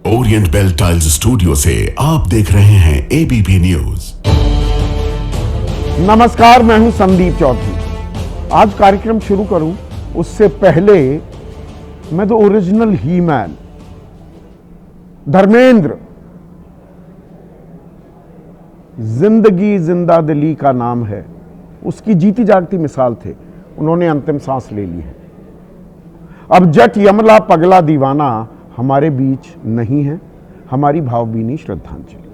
Orient bell tiles studio से आप देख रहे हैं एबीपी न्यूज। नमस्कार, मैं हूं संदीप चौधरी। आज कार्यक्रम शुरू करूं उससे पहले मैं तो ओरिजिनल ही मैन धर्मेंद्र, जिंदगी जिंदा दिली का नाम है, उसकी जीती जागती मिसाल थे। उन्होंने अंतिम सांस ले ली है। अब जट यमला पगला दीवाना हमारे बीच नहीं है। हमारी भावभीनी श्रद्धांजलि।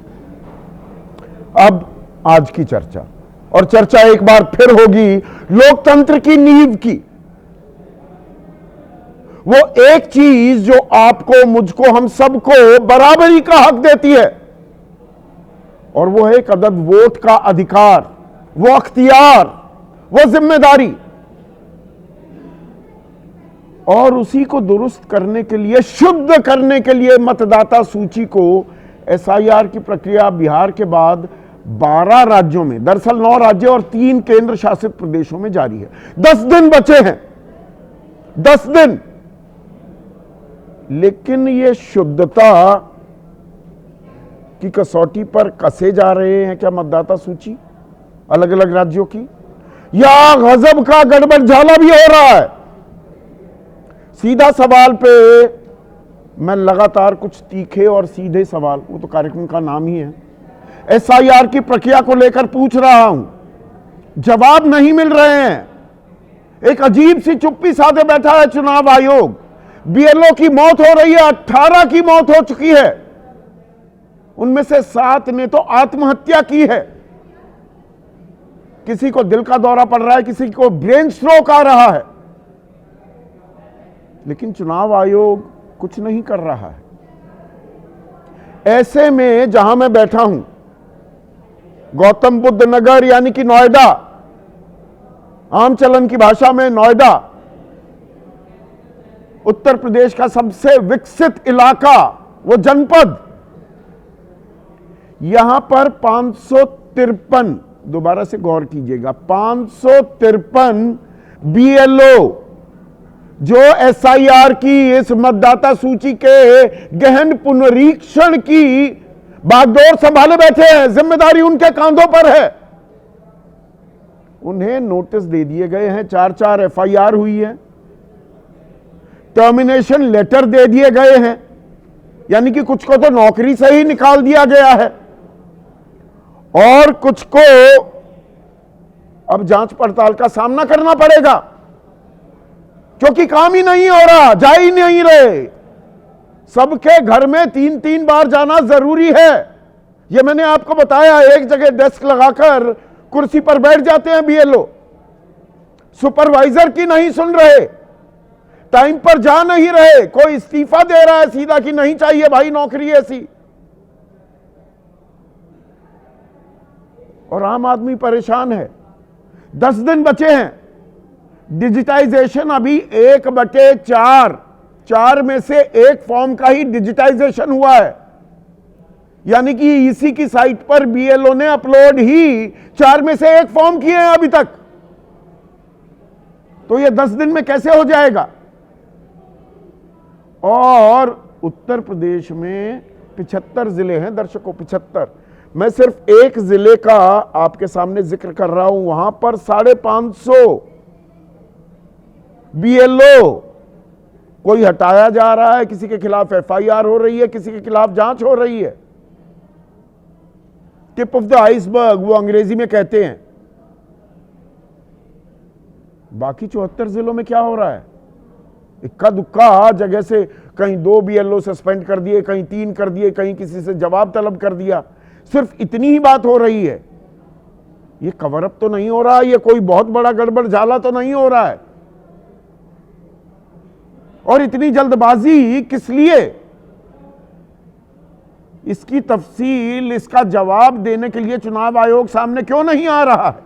अब आज की चर्चा, और चर्चा एक बार फिर होगी लोकतंत्र की नींव की। वो एक चीज जो आपको, मुझको, हम सबको बराबरी का हक देती है, और वो है एक अदद वोट का अधिकार, वो अख्तियार, वो जिम्मेदारी। और उसी को दुरुस्त करने के लिए, शुद्ध करने के लिए मतदाता सूची को एसआईआर की प्रक्रिया बिहार के बाद 12 राज्यों में, दरअसल 9 राज्यों और 3 केंद्र शासित प्रदेशों में जारी है। 10 दिन बचे हैं, 10 दिन। लेकिन ये शुद्धता की कसौटी पर कसे जा रहे हैं क्या मतदाता सूची अलग अलग राज्यों की, या गजब का गड़बड़ झाला भी हो रहा है? सीधा सवाल पे मैं लगातार कुछ तीखे और सीधे सवाल, वो तो कार्यक्रम का नाम ही है, एसआईआर की प्रक्रिया को लेकर पूछ रहा हूं। जवाब नहीं मिल रहे हैं। एक अजीब सी चुप्पी साधे बैठा है चुनाव आयोग। बीएलओ की मौत हो रही है, 18 की मौत हो चुकी है, उनमें से 7 ने तो आत्महत्या की है। किसी को दिल का दौरा पड़ रहा है, किसी को ब्रेन स्ट्रोक आ रहा है, लेकिन चुनाव आयोग कुछ नहीं कर रहा है। ऐसे में जहां मैं बैठा हूं, गौतम बुद्ध नगर यानी कि नोएडा, आम चलन की भाषा में नोएडा, उत्तर प्रदेश का सबसे विकसित इलाका, वो जनपद, यहां पर 553, दोबारा से गौर कीजिएगा, 553 बीएलओ जो एसआईआर की इस मतदाता सूची के गहन पुनरीक्षण की बागडोर संभाले बैठे हैं। जिम्मेदारी उनके कांधों पर है। उन्हें नोटिस दे दिए गए हैं, 4 एफआईआर हुई है, टर्मिनेशन लेटर दे दिए गए हैं, यानी कि कुछ को तो नौकरी से ही निकाल दिया गया है, और कुछ को अब जांच पड़ताल का सामना करना पड़ेगा, क्योंकि काम ही नहीं हो रहा, जा ही नहीं रहे। सबके घर में 3-3 बार जाना जरूरी है। यह मैंने आपको बताया। एक जगह डेस्क लगाकर कुर्सी पर बैठ जाते हैं बीएलओ, सुपरवाइजर की नहीं सुन रहे, टाइम पर जा नहीं रहे, कोई इस्तीफा दे रहा है सीधा कि नहीं चाहिए भाई नौकरी ऐसी, और आम आदमी परेशान है। 10 दिन बचे हैं। डिजिटाइजेशन अभी 1/4, 4 में से 1 फॉर्म का ही डिजिटाइजेशन हुआ है, यानी कि ईसी की साइट पर बीएलओ ने अपलोड ही 4 में से 1 फॉर्म किए हैं अभी तक। तो ये 10 दिन में कैसे हो जाएगा? और उत्तर प्रदेश में 75 जिले हैं दर्शकों, 75। मैं सिर्फ एक जिले का आपके सामने जिक्र कर रहा हूं, वहां पर 550 बीएलओ कोई हटाया जा रहा है, किसी के खिलाफ एफआईआर हो रही है, किसी के खिलाफ जांच हो रही है। टिप ऑफ द आइसबर्ग वो अंग्रेजी में कहते हैं। बाकी 74 जिलों में क्या हो रहा है? इक्का दुक्का जगह से कहीं 2 बीएलओ सस्पेंड कर दिए, कहीं 3 कर दिए, कहीं किसी से जवाब तलब कर दिया। सिर्फ इतनी ही बात हो रही है। ये कवर अप तो नहीं हो रहा, ये कोई बहुत बड़ा गड़बड़ झाला तो नहीं हो रहा है। और इतनी जल्दबाजी किस लिए? इसकी तफसील, इसका जवाब देने के लिए चुनाव आयोग सामने क्यों नहीं आ रहा है?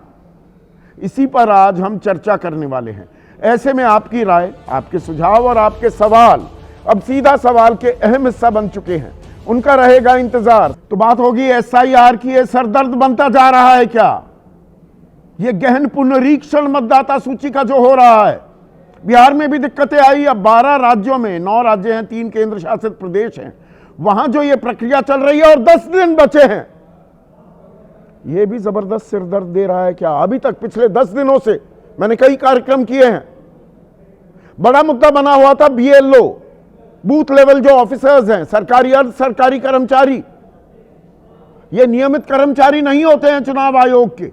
इसी पर आज हम चर्चा करने वाले हैं। ऐसे में आपकी राय, आपके सुझाव और आपके सवाल अब सीधा सवाल के अहम हिस्सा बन चुके हैं। उनका रहेगा इंतजार। तो बात होगी एसआईआर की। ये सरदर्द बनता जा रहा है क्या? ये गहन पुनरीक्षण मतदाता सूची का जो हो रहा है, बिहार में भी दिक्कतें आई। अब 12 राज्यों में, 9 राज्य हैं, 3 केंद्र शासित प्रदेश हैं, वहां जो ये प्रक्रिया चल रही है और 10 दिन बचे हैं, ये भी जबरदस्त सिरदर्द दे रहा है। क्या अभी तक पिछले 10 दिनों से मैंने कई कार्यक्रम किए हैं, बड़ा मुद्दा बना हुआ था बीएलओ, बूथ लेवल जो ऑफिसर्स हैं, सरकारी अर्ध सरकारी कर्मचारी, ये नियमित कर्मचारी नहीं होते हैं चुनाव आयोग के,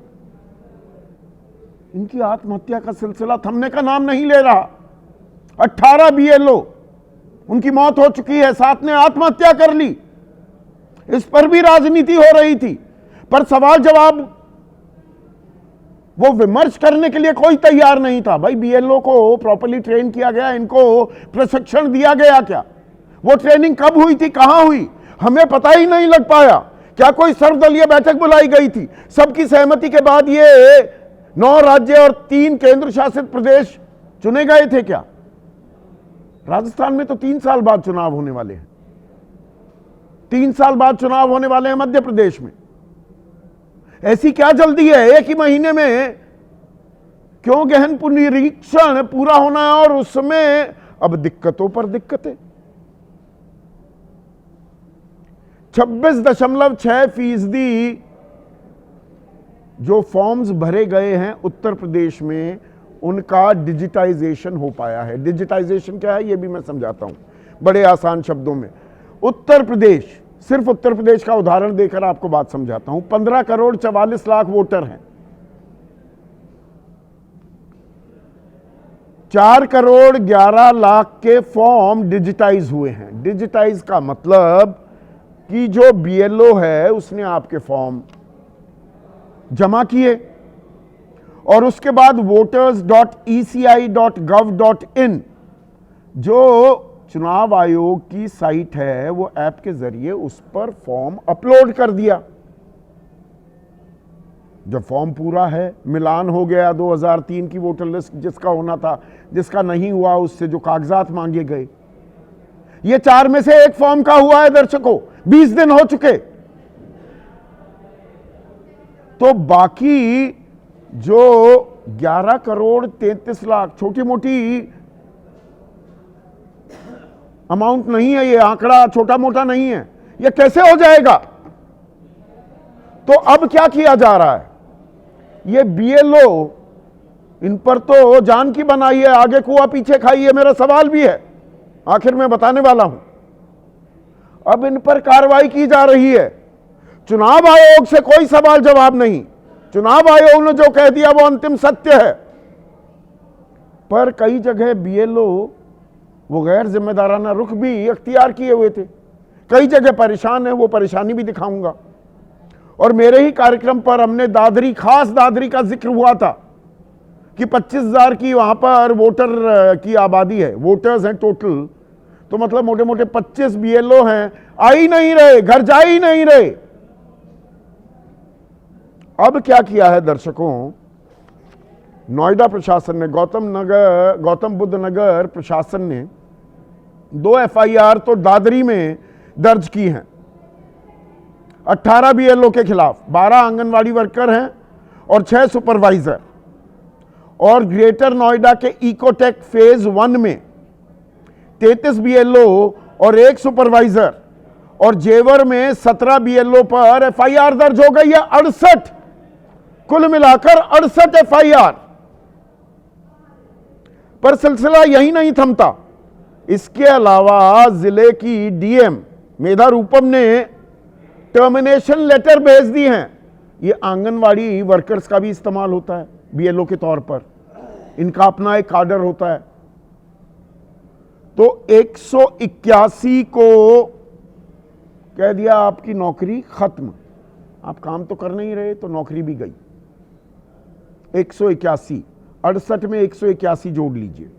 इनकी आत्महत्या का सिलसिला थमने का नाम नहीं ले रहा। 18 बीएलओ उनकी मौत हो चुकी है, 7 ने आत्महत्या कर ली। इस पर भी राजनीति हो रही थी, पर सवाल जवाब वो विमर्श करने के लिए कोई तैयार नहीं था। भाई बीएलओ को प्रॉपर्ली ट्रेन किया गया, इनको प्रशिक्षण दिया गया क्या? वो ट्रेनिंग कब हुई थी, कहां हुई, हमें पता ही नहीं लग पाया। क्या कोई सर्वदलीय बैठक बुलाई गई थी? सबकी सहमति के बाद ये 9 राज्य और 3 केंद्र शासित प्रदेश चुने गए थे क्या? राजस्थान में तो 3 साल बाद चुनाव होने वाले हैं, 3 साल बाद चुनाव होने वाले हैं मध्य प्रदेश में। ऐसी क्या जल्दी है? एक ही महीने में क्यों गहन निरीक्षण पूरा होना है और उसमें अब दिक्कतों पर दिक्कतें। 26.6% जो फॉर्म्स भरे गए हैं उत्तर प्रदेश में, उनका डिजिटाइजेशन हो पाया है। डिजिटाइजेशन क्या है ये भी मैं समझाता हूं बड़े आसान शब्दों में। उत्तर प्रदेश, सिर्फ उत्तर प्रदेश का उदाहरण देकर आपको बात समझाता हूं। 15 करोड़ 44 लाख वोटर हैं, 4 करोड़ 11 लाख के फॉर्म डिजिटाइज हुए हैं। डिजिटाइज का मतलब कि जो बीएलओ है उसने आपके फॉर्म जमा किए और उसके बाद voters.eci.gov.in जो चुनाव आयोग की साइट है, वो ऐप के जरिए उस पर फॉर्म अपलोड कर दिया। जब फॉर्म पूरा है, मिलान हो गया 2003 की वोटर लिस्ट जिसका होना था, जिसका नहीं हुआ उससे जो कागजात मांगे गए, ये 4 में से एक फॉर्म का हुआ है दर्शकों, 20 दिन हो चुके। तो बाकी जो 11 करोड़ 33 लाख छोटी मोटी अमाउंट नहीं है, ये आंकड़ा छोटा मोटा नहीं है, ये कैसे हो जाएगा? तो अब क्या किया जा रहा है? ये बीएलओ, इन पर तो जान की बनाई है, आगे कुआ पीछे खाई है। मेरा सवाल भी है, आखिर में बताने वाला हूं। अब इन पर कार्रवाई की जा रही है, चुनाव आयोग से कोई सवाल जवाब नहीं। चुनाव आयोग ने जो कह दिया वो अंतिम सत्य है। पर कई जगह बीएलओ वो गैर जिम्मेदाराना रुख भी अख्तियार किए हुए थे, कई जगह परेशान है, वो परेशानी भी दिखाऊंगा। और मेरे ही कार्यक्रम पर हमने दादरी, खास दादरी का जिक्र हुआ था कि 25,000 की वहां पर वोटर की आबादी है, वोटर्स हैं टोटल, तो मतलब मोटे मोटे 25 बीएलओ हैं, आ ही नहीं रहे, घर जा ही नहीं रहे। अब क्या किया है दर्शकों, नोएडा प्रशासन ने, गौतम बुद्ध नगर प्रशासन ने 2 एफआईआर तो दादरी में दर्ज की हैं 18 बीएलओ के खिलाफ। 12 आंगनवाड़ी वर्कर हैं और 6 सुपरवाइजर। और ग्रेटर नोएडा के इकोटेक फेज 1 में 33 बीएलओ और 1 सुपरवाइजर, और जेवर में 17 बीएलओ पर एफआईआर दर्ज हो गई है। 68, कुल मिलाकर 68 एफआईआर। पर सिलसिला यही नहीं थमता। इसके अलावा जिले की डीएम मेधा रूपम ने टर्मिनेशन लेटर भेज दी हैं। ये आंगनवाड़ी वर्कर्स का भी इस्तेमाल होता है बीएलओ के तौर पर, इनका अपना एक काडर होता है। तो 181 को कह दिया आपकी नौकरी खत्म, आप काम तो कर नहीं रहे तो नौकरी भी गई। 181, 68 में 181 जोड़ लीजिए।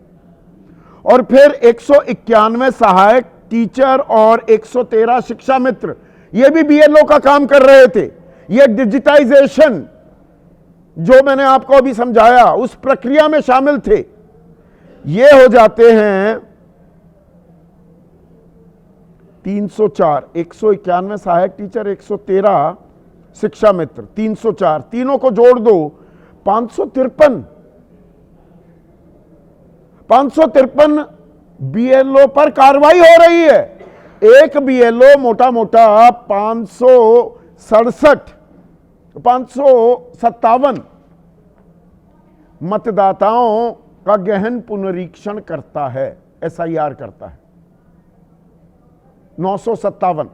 और फिर 191 सहायक टीचर और 113 शिक्षा मित्र, ये भी बीएलओ का काम कर रहे थे। ये डिजिटाइजेशन जो मैंने आपको अभी समझाया उस प्रक्रिया में शामिल थे। ये हो जाते हैं 304, 191 सहायक टीचर, 113 शिक्षा मित्र, 304, तीनों को जोड़ दो 553 बीएलओ पर कार्रवाई हो रही है। एक बीएलओ मोटा मोटा 557 मतदाताओं का गहन पुनरीक्षण करता है, एसआईआर करता है। 957,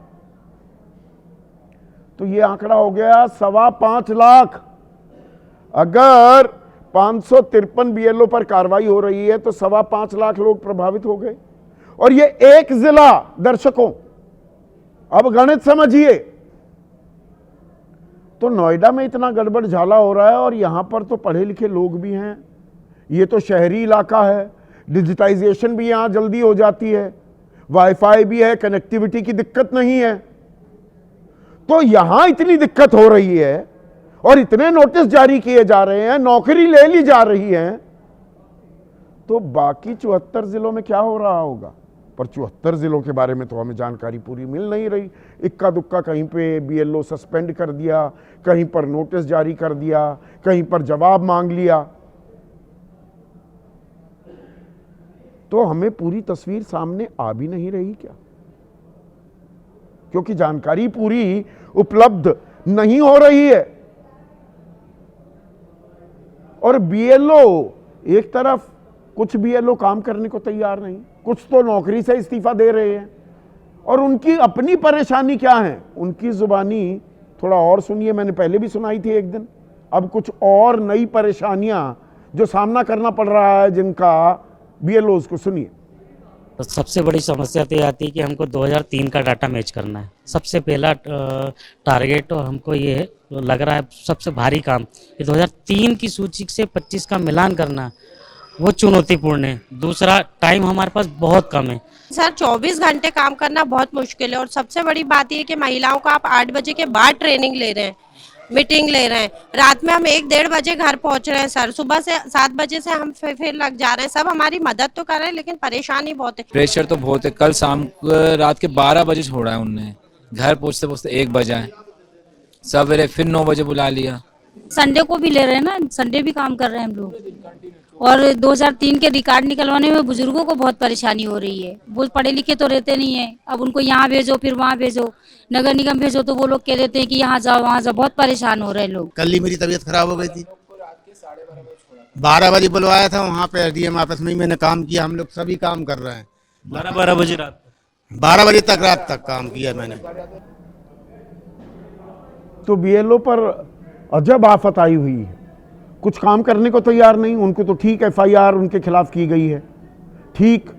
तो ये आंकड़ा हो गया 5.25 लाख। अगर 553 बीएलओ पर कार्रवाई हो रही है तो 5.25 लाख लोग प्रभावित हो गए, और ये एक जिला। दर्शकों, अब गणित समझिए, तो नोएडा में इतना गड़बड़ झाला हो रहा है और यहां पर तो पढ़े लिखे लोग भी हैं, ये तो शहरी इलाका है, डिजिटाइजेशन भी यहां जल्दी हो जाती है, वाईफाई भी है, कनेक्टिविटी की दिक्कत नहीं है। तो यहां इतनी दिक्कत हो रही है और इतने नोटिस जारी किए जा रहे हैं, नौकरी ले ली जा रही है, तो बाकी 74 जिलों में क्या हो रहा होगा? पर 74 जिलों के बारे में तो हमें जानकारी पूरी मिल नहीं रही। इक्का दुक्का कहीं पे बीएलओ सस्पेंड कर दिया, कहीं पर नोटिस जारी कर दिया, कहीं पर जवाब मांग लिया। तो हमें पूरी तस्वीर सामने आ भी नहीं रही क्या? क्योंकि जानकारी पूरी उपलब्ध नहीं हो रही है। और बीएलओ एक तरफ, कुछ बीएलओ काम करने को तैयार नहीं, कुछ तो नौकरी से इस्तीफा दे रहे हैं, और उनकी अपनी परेशानी क्या है उनकी जुबानी थोड़ा और सुनिए। मैंने पहले भी सुनाई थी एक दिन, अब कुछ और नई परेशानियां जो सामना करना पड़ रहा है जिनका, बीएलओ को सुनिए। तो सबसे बड़ी समस्या तो ये आती है कि हमको 2003 का डाटा मैच करना है। सबसे पहला टारगेट और हमको ये लग रहा है सबसे भारी काम कि 2003 की सूची से 25 का मिलान करना, वो चुनौतीपूर्ण है। दूसरा, टाइम हमारे पास बहुत कम है सर। 24 घंटे काम करना बहुत मुश्किल है, और सबसे बड़ी बात ये कि महिलाओं का आप 8 बजे के बाद ट्रेनिंग ले रहे हैं, मीटिंग ले रहे हैं, रात में हम 1-1.5 बजे घर पहुंच रहे हैं सर, सुबह से 7 बजे से हम फिर लग जा रहे हैं। सब हमारी मदद तो कर रहे हैं लेकिन परेशानी बहुत है, प्रेशर तो बहुत है। कल शाम रात के 12 बजे छोड़ा है उनने, घर पहुंचते पहुंचते 1 बजा है, सवेरे फिर 9 बजे बुला लिया। संडे को भी ले रहे हैं ना, संडे भी काम कर रहे हैं हम लोग। और 2003 के रिकॉर्ड निकलवाने में बुजुर्गों को बहुत परेशानी हो रही है। वो पढ़े लिखे तो रहते नहीं है, अब उनको यहाँ भेजो फिर वहाँ भेजो, नगर निगम भेजो तो वो लोग कह देते हैं कि यहाँ जाओ वहाँ जाओ, बहुत परेशान हो रहे हैं लोग। कल ही मेरी तबीयत खराब हो गई थी, 12 बजे बुलवाया था वहाँ पे डीएम ऑफिस में ही मैंने काम किया। हम लोग सभी काम कर रहे हैं, 12 बजे रात, 12 बजे तक रात तक काम किया मैंने। तो बीएलओ पर अजब आफत आई हुई है, कुछ काम करने को तैयार नहीं। उनको तो ठीक एफआईआर उनके खिलाफ की गई है, ठीक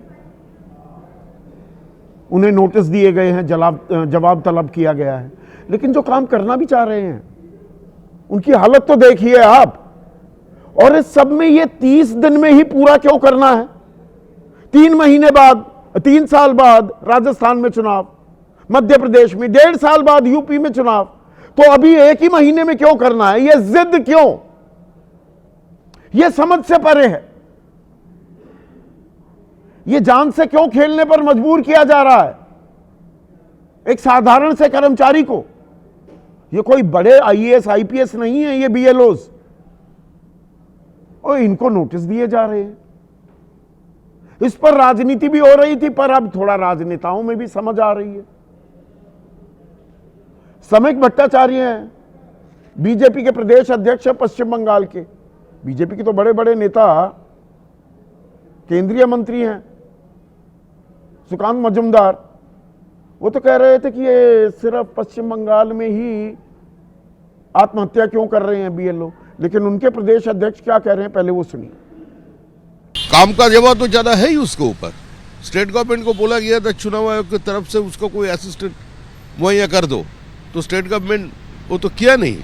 उन्हें नोटिस दिए गए हैं, जवाब तलब किया गया है, लेकिन जो काम करना भी चाह रहे हैं उनकी हालत तो देखिए आप। और इस सब में ये 30 दिन में ही पूरा क्यों करना है? 3 महीने बाद, 3 साल बाद राजस्थान में चुनाव, मध्य प्रदेश में 1.5 साल बाद यूपी में चुनाव, तो अभी 1 ही महीने में क्यों करना है? ये जिद क्यों? ये समझ से परे है। ये जान से क्यों खेलने पर मजबूर किया जा रहा है एक साधारण से कर्मचारी को? ये कोई बड़े आईएएस आईपीएस नहीं है ये बीएलओस, और इनको नोटिस दिए जा रहे हैं। इस पर राजनीति भी हो रही थी, पर अब थोड़ा राजनेताओं में भी समझ आ रही है। समीक भट्टाचार्य हैं, बीजेपी के प्रदेश अध्यक्ष है पश्चिम बंगाल के। बीजेपी के तो बड़े बड़े नेता, केंद्रीय मंत्री हैं, सुकांत मजूमदार, वो तो कह रहे थे कि ये सिर्फ पश्चिम बंगाल में ही आत्महत्या क्यों कर रहे हैं बीएलओ, लेकिन उनके प्रदेश अध्यक्ष क्या कह रहे हैं पहले वो सुनिए। काम का जवाब तो ज्यादा है ही उसके ऊपर। स्टेट गवर्नमेंट को बोला गया था चुनाव आयोग की तरफ से उसको कोई असिस्टेंट मुहैया कर दो, तो स्टेट गवर्नमेंट वो तो किया नहीं।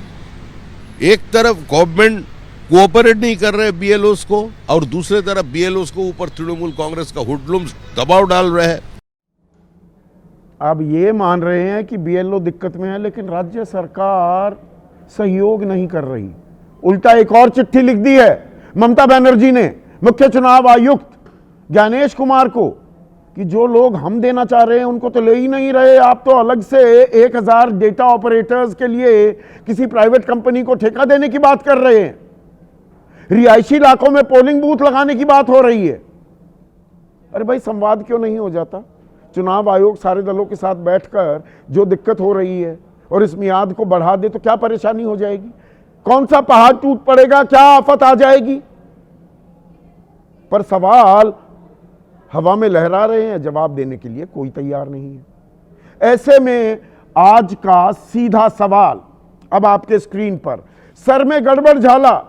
एक तरफ गवर्नमेंट कोऑपरेट नहीं कर रहे बीएलओस को, और दूसरे तरफ बीएलओस को ऊपर तृणमूल कांग्रेस का हुडलुम्स दबाव डाल रहे हैं। अब ये मान रहे हैं कि बीएलओ दिक्कत में है, लेकिन राज्य सरकार सहयोग नहीं कर रही। उल्टा एक और चिट्ठी लिख दी है ममता बनर्जी ने मुख्य चुनाव आयुक्त ज्ञानेश कुमार को कि जो लोग हम देना चाह रहे हैं उनको तो ले ही नहीं रहे, आप तो अलग से 1000 डेटा ऑपरेटर्स के लिए किसी प्राइवेट कंपनी को ठेका देने की बात कर रहे हैं। रिहायशी इलाकों में पोलिंग बूथ लगाने की बात हो रही है। अरे भाई, संवाद क्यों नहीं हो जाता? चुनाव आयोग सारे दलों के साथ बैठकर जो दिक्कत हो रही है और इस मियाद को बढ़ा दे तो क्या परेशानी हो जाएगी, कौन सा पहाड़ टूट पड़ेगा, क्या आफत आ जाएगी। पर सवाल हवा में लहरा रहे हैं, जवाब देने के लिए कोई तैयार नहीं है। ऐसे में आज का सीधा सवाल अब आपके स्क्रीन पर, सर में गड़बड़ झाला,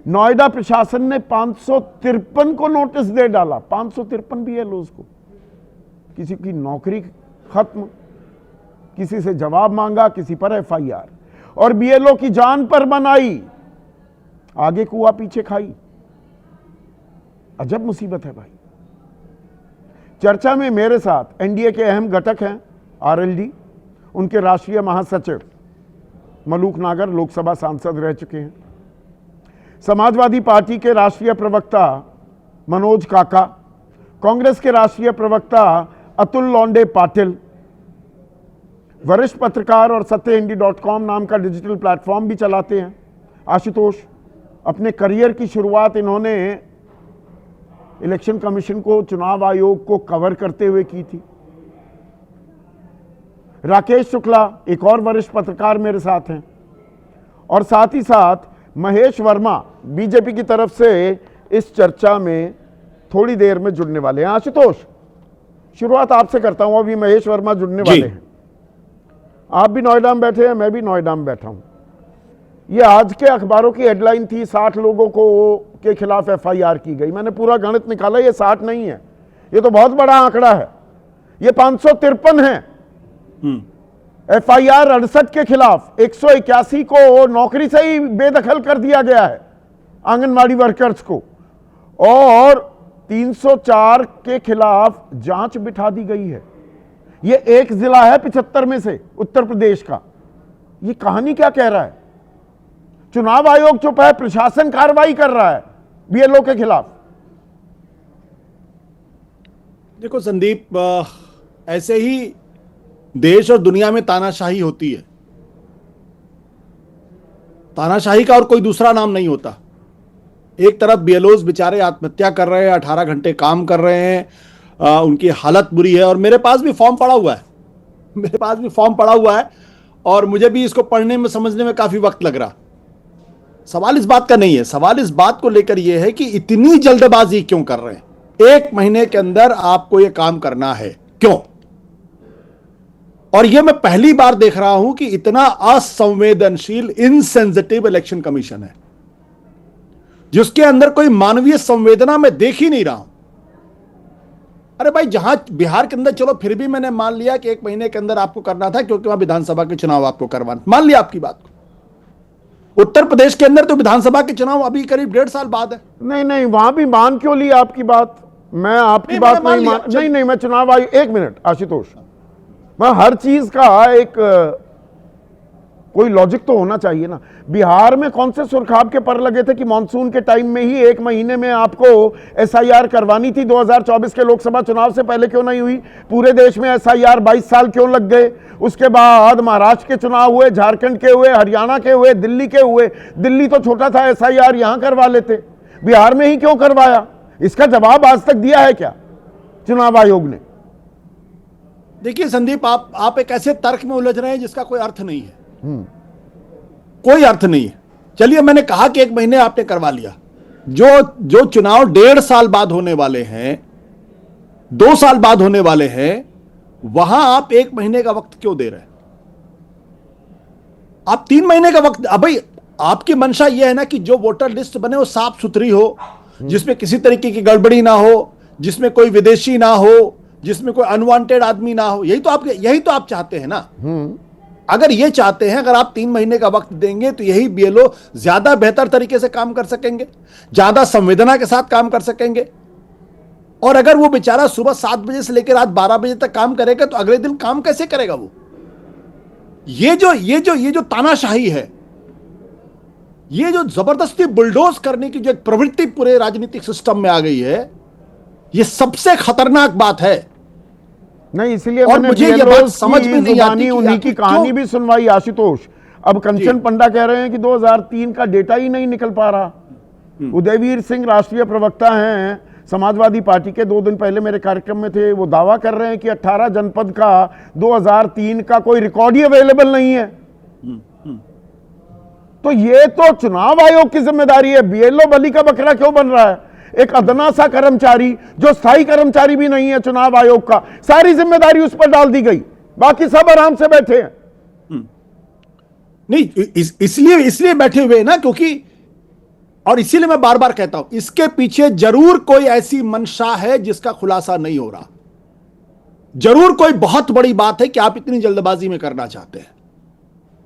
नोएडा प्रशासन ने 553 को नोटिस दे डाला, 553 बीएलओज को, किसी की नौकरी खत्म, किसी से जवाब मांगा, किसी पर एफआईआर, और बीएलओ की जान पर बनाई, आगे कुआ पीछे खाई। अजब मुसीबत है भाई। चर्चा में मेरे साथ एनडीए के अहम घटक हैं आरएलडी, उनके राष्ट्रीय महासचिव मलूक नागर लोकसभा सांसद रह चुके हैं, समाजवादी पार्टी के राष्ट्रीय प्रवक्ता मनोज काका, कांग्रेस के राष्ट्रीय प्रवक्ता अतुल लोंडे पाटिल, वरिष्ठ पत्रकार और सत्यहिंदी.com नाम का डिजिटल प्लेटफॉर्म भी चलाते हैं आशुतोष। अपने करियर की शुरुआत इन्होंने इलेक्शन कमीशन को, चुनाव आयोग को कवर करते हुए की थी। राकेश शुक्ला एक और वरिष्ठ पत्रकार मेरे साथ हैं, और साथ ही साथ महेश वर्मा बीजेपी की तरफ से इस चर्चा में थोड़ी देर में जुड़ने वाले हैं। आशुतोष, शुरुआत आपसे करता हूं, अभी महेश वर्मा जुड़ने वाले हैं। आप भी नोएडा में बैठे हैं, मैं भी नोएडा में बैठा हूं। ये आज के अखबारों की हेडलाइन थी, 60 लोगों को के खिलाफ एफआईआर की गई। मैंने पूरा गणित निकाला, ये 60 नहीं है, ये तो बहुत बड़ा आंकड़ा है, ये 553 है। एफआईआर 68 के खिलाफ, 181 को नौकरी से ही बेदखल कर दिया गया है आंगनवाड़ी वर्कर्स को, और 304 के खिलाफ जांच बिठा दी गई है। ये एक जिला है 75 में से उत्तर प्रदेश का। ये कहानी क्या कह रहा है? चुनाव आयोग चुप है, प्रशासन कार्रवाई कर रहा है बीएलओ के खिलाफ। देखो संदीप, ऐसे ही देश और दुनिया में तानाशाही होती है। तानाशाही का और कोई दूसरा नाम नहीं होता। एक तरफ बीएलओज बेचारे आत्महत्या कर रहे हैं, 18 घंटे काम कर रहे हैं, उनकी हालत बुरी है। और मेरे पास भी फॉर्म पड़ा हुआ है, और मुझे भी इसको पढ़ने में, समझने में काफी वक्त लग रहा। सवाल इस बात का नहीं है, सवाल इस बात को लेकर यह है कि इतनी जल्दबाजी क्यों कर रहे हैं। 1 महीने के अंदर आपको यह काम करना है, क्यों? और यह मैं पहली बार देख रहा हूं कि इतना असंवेदनशील, इनसेंसिटिव इलेक्शन कमीशन है, जिसके अंदर कोई मानवीय संवेदना मैं देख ही नहीं रहा हूं। अरे भाई, जहां बिहार के अंदर चलो फिर भी मैंने मान लिया कि 1 महीने के अंदर आपको करना था, क्योंकि वहां विधानसभा के चुनाव आपको करवाना, मान लिया आपकी बात को। उत्तर प्रदेश के अंदर तो विधानसभा के चुनाव अभी करीब 1.5 साल बाद है। नहीं, वहां भी मान क्यों ली आपकी बात? मैं आपकी बात नहीं, मैं चुनाव आयोग, 1 मिनट आशुतोष, मैं हर चीज का एक कोई लॉजिक तो होना चाहिए ना। बिहार में कौन से सुरखाब के पर लगे थे कि मानसून के टाइम में ही 1 महीने में आपको एसआईआर करवानी थी? 2024 के लोकसभा चुनाव से पहले क्यों नहीं हुई? पूरे देश में एसआईआर 22 साल क्यों लग गए? उसके बाद महाराष्ट्र के चुनाव हुए, झारखंड के हुए, हरियाणा के हुए, दिल्ली के हुए। दिल्ली तो छोटा था, एसआईआर यहां करवा लेते, बिहार में ही क्यों करवाया? इसका जवाब आज तक दिया है क्या चुनाव आयोग ने? देखिए संदीप, आप एक ऐसे तर्क में उलझ रहे हैं जिसका कोई अर्थ नहीं है। कोई अर्थ नहीं है। चलिए, मैंने कहा कि 1 महीने आपने करवा लिया। जो चुनाव 1.5 साल बाद होने वाले हैं, 2 साल बाद होने वाले हैं, वहां आप 1 महीने का वक्त क्यों दे रहे हैं? आप 3 महीने का वक्त। अब भाई, आपकी मंशा यह है ना कि जो वोटर लिस्ट बने वो साफ सुथरी हो, जिसमें किसी तरीके की गड़बड़ी ना हो, जिसमें कोई विदेशी ना हो, जिसमें कोई अनवांटेड आदमी ना हो। यही तो आप चाहते हैं ना। अगर ये चाहते हैं, अगर आप 3 महीने का वक्त देंगे तो यही बीएलओ ज्यादा बेहतर तरीके से काम कर सकेंगे, ज्यादा संवेदना के साथ काम कर सकेंगे। और अगर वो बेचारा सुबह 7 बजे से लेकर रात 12 बजे तक काम करेगा तो अगले दिन काम कैसे करेगा वो? ये जो तानाशाही है, ये जो जबरदस्ती बुलडोज करने की जो एक प्रवृत्ति पूरे राजनीतिक सिस्टम में आ गई है, ये सबसे खतरनाक बात है। नहीं, इसलिए और मुझे ये बात समझ में नहीं आती, उन्हीं की कहानी भी सुनवाई आशुतोष। अब कंचन पंडा कह रहे हैं कि 2003 का डेटा ही नहीं निकल पा रहा। उदयवीर सिंह राष्ट्रीय प्रवक्ता हैं समाजवादी पार्टी के 2 दिन पहले मेरे कार्यक्रम में थे, वो दावा कर रहे हैं कि 18 जनपद का 2003 का कोई रिकॉर्ड ही अवेलेबल नहीं है। तो ये तो चुनाव आयोग की जिम्मेदारी है। बीएलओ बलि का बकरा क्यों बन रहा है? एक अदना सा कर्मचारी जो स्थायी कर्मचारी भी नहीं है चुनाव आयोग का, सारी जिम्मेदारी उस पर डाल दी गई, बाकी सब आराम से बैठे हैं। नहीं, इसलिए बैठे हुए हैं ना, क्योंकि और इसीलिए मैं बार बार कहता हूं, इसके पीछे जरूर कोई ऐसी मंशा है जिसका खुलासा नहीं हो रहा। जरूर कोई बहुत बड़ी बात है कि आप इतनी जल्दबाजी में करना चाहते हैं।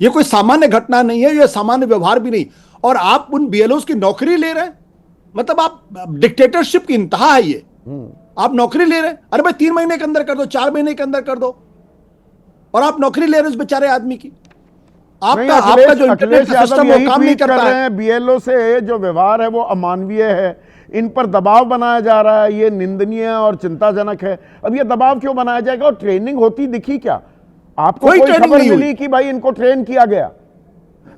यह कोई सामान्य घटना नहीं है, यह सामान्य व्यवहार भी नहीं। और आप उन बीएलओस की नौकरी ले रहे हैं, मतलब आप डिक्टेटरशिप की इंतहा है ये। आप नौकरी ले रहे हैं, अरे भाई 3 महीने के अंदर कर दो, 4 महीने के अंदर कर दो, और आप नौकरी ले रहे हैं उस बेचारे आदमी की। आपका जो इंटरनेट का सिस्टम वो काम नहीं करता है। बीएलओ से जो व्यवहार है वो अमानवीय है, इन पर दबाव बनाया जा रहा है, ये निंदनीय और चिंताजनक है। अब ये दबाव क्यों बनाया जाएगा? और ट्रेनिंग होती दिखी क्या आपको? कोई खबर मिली कि भाई इनको ट्रेन किया गया?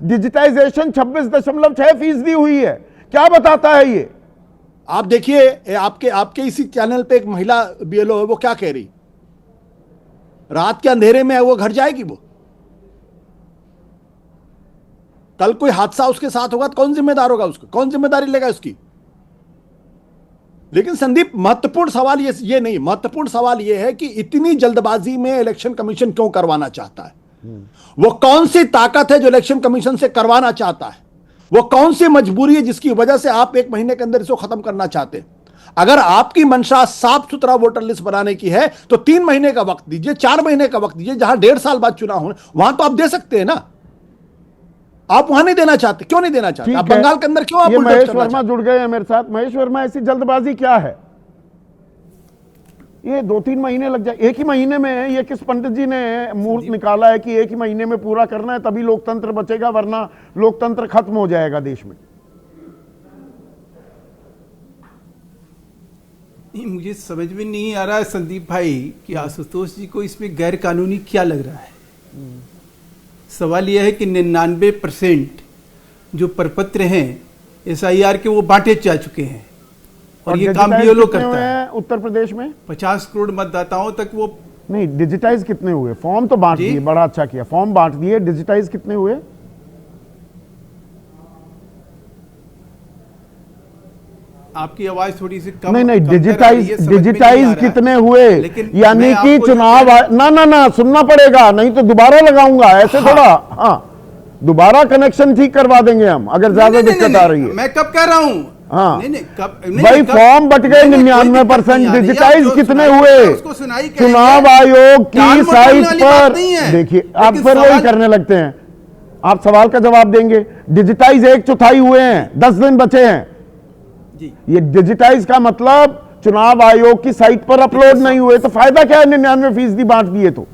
डिजिटाइजेशन 26.6% हुई है, क्या बताता है ये? आप देखिए, आपके इसी चैनल पे एक महिला बीएलओ है, वो क्या कह रही, रात के अंधेरे में वो घर जाएगी, वो कल कोई हादसा उसके साथ होगा तो कौन जिम्मेदार होगा? उसको कौन जिम्मेदारी लेगा उसकी? लेकिन संदीप, महत्वपूर्ण सवाल ये नहीं, महत्वपूर्ण सवाल ये है कि इतनी जल्दबाजी में इलेक्शन कमीशन क्यों करवाना चाहता है? वो कौन सी ताकत है जो इलेक्शन कमीशन से करवाना चाहता है? वो कौन सी मजबूरी है जिसकी वजह से आप 1 महीने के अंदर इसको खत्म करना चाहते हैं? अगर आपकी मंशा साफ सुथरा वोटर लिस्ट बनाने की है तो 3 महीने का वक्त दीजिए, 4 महीने का वक्त दीजिए, जहां 1.5 साल बाद चुनाव होने, वहां तो आप दे सकते हैं ना। आप वहां नहीं देना चाहते, क्यों नहीं देना चाहते? आप बंगाल के अंदर क्यों आप? महेश वर्मा जुड़ गए हैं मेरे साथ। महेश वर्मा, ऐसी जल्दबाजी क्या है? ये 2-3 महीने लग जाए, 1 ही महीने में ये किस पंडित जी ने मुहूर्त निकाला है कि 1 ही महीने में पूरा करना है, तभी लोकतंत्र बचेगा, वरना लोकतंत्र खत्म हो जाएगा देश में? मुझे समझ में नहीं आ रहा है संदीप भाई कि आशुतोष जी को इसमें गैर कानूनी क्या लग रहा है। सवाल यह है कि 99% जो प्रपत्र हैं एसआईआर के वो बांटे जा चुके हैं, और ये काम बीएलओ करता है। उत्तर प्रदेश में 50 करोड़ मतदाताओं तक वो नहीं। डिजिटाइज कितने हुए? फॉर्म तो बांट दिए, बड़ा अच्छा किया, फॉर्म बांट दिए, डिजिटाइज कितने हुए? आपकी आवाज थोड़ी सी कम। नहीं, डिजिटाइज कितने हुए? यानी कि चुनाव ना सुनना पड़ेगा, नहीं तो दोबारा लगाऊंगा, ऐसे थोड़ा। हाँ, दोबारा कनेक्शन ठीक करवा देंगे हम अगर ज्यादा दिक्कत आ रही है। मैं कब कह रहा हूँ? हाँ, भाई फॉर्म बट गए 99%। डिजिटाइज कितने हुए? चुनाव आयोग की साइट पर देखिए, आप फिर वही करने लगते हैं। आप सवाल का जवाब देंगे। डिजिटाइज 1/4 हुए हैं, 10 दिन बचे हैं। ये डिजिटाइज का मतलब चुनाव आयोग की साइट पर अपलोड नहीं हुए, तो फायदा क्या है? 99% बांट दिए तो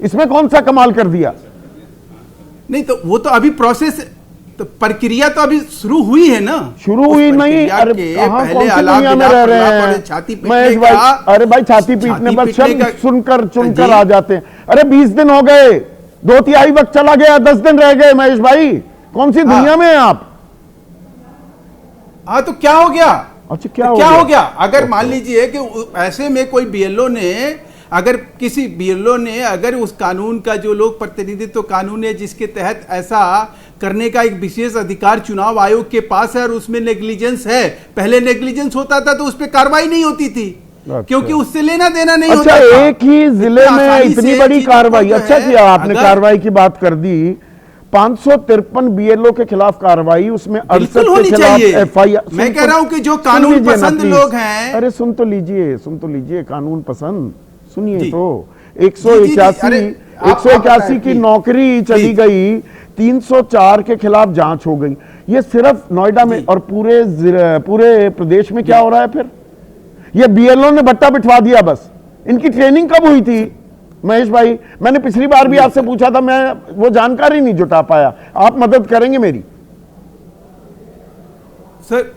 इसमें कौन सा कमाल कर दिया? नहीं तो वो तो अभी प्रोसेस, तो प्रक्रिया तो अभी शुरू हुई है ना। शुरू हुई नहीं? अरे कहां, कौन सी दुनिया में रह रहे हैं महेश भाई? अरे भाई, छाती पीटने पर शब्द सुनकर चुनकर आ जाते हैं। अरे 20 दिन हो गए, 2/3 वक्त चला गया, 10 दिन रह गए। महेश भाई, कौन सी दुनिया में हैं आप? हाँ, तो क्या हो गया? अच्छा, क्या हो गया? अगर मान लीजिए कि ऐसे में कोई बीएलओ ने, अगर किसी बीएलओ ने अगर उस कानून का, जो लोक प्रतिनिधित्व कानून है जिसके तहत ऐसा करने का एक विशेष अधिकार चुनाव आयोग के पास है, और उसमें नेग्लिजेंस है, पहले नेग्लिजेंस होता था तो उस पर कार्रवाई नहीं होती थी। अच्छा। क्योंकि उससे लेना देना नहीं होता था। एक ही जिले में इतनी बड़ी कार्रवाई, अच्छा किया आपने, कार्रवाई की बात कर दी। 553 बीएलओ के खिलाफ कार्रवाई, उसमें 68 के खिलाफ एफआईआर। मैं कह रहा हूं कि जो कानून पसंद लोग हैं। अरे सुन तो लीजिए, कानून पसंद सुनिए तो। 181 की नौकरी चली गई, 304 के खिलाफ जांच हो गई। ये सिर्फ नोएडा में, और पूरे प्रदेश में क्या हो रहा है फिर? ये बीएलओ ने भट्टा बिठवा दिया बस। इनकी ट्रेनिंग कब हुई थी महेश भाई? मैंने पिछली बार भी आपसे पूछा था, मैं वो जानकारी नहीं जुटा पाया, आप मदद करेंगे मेरी? सर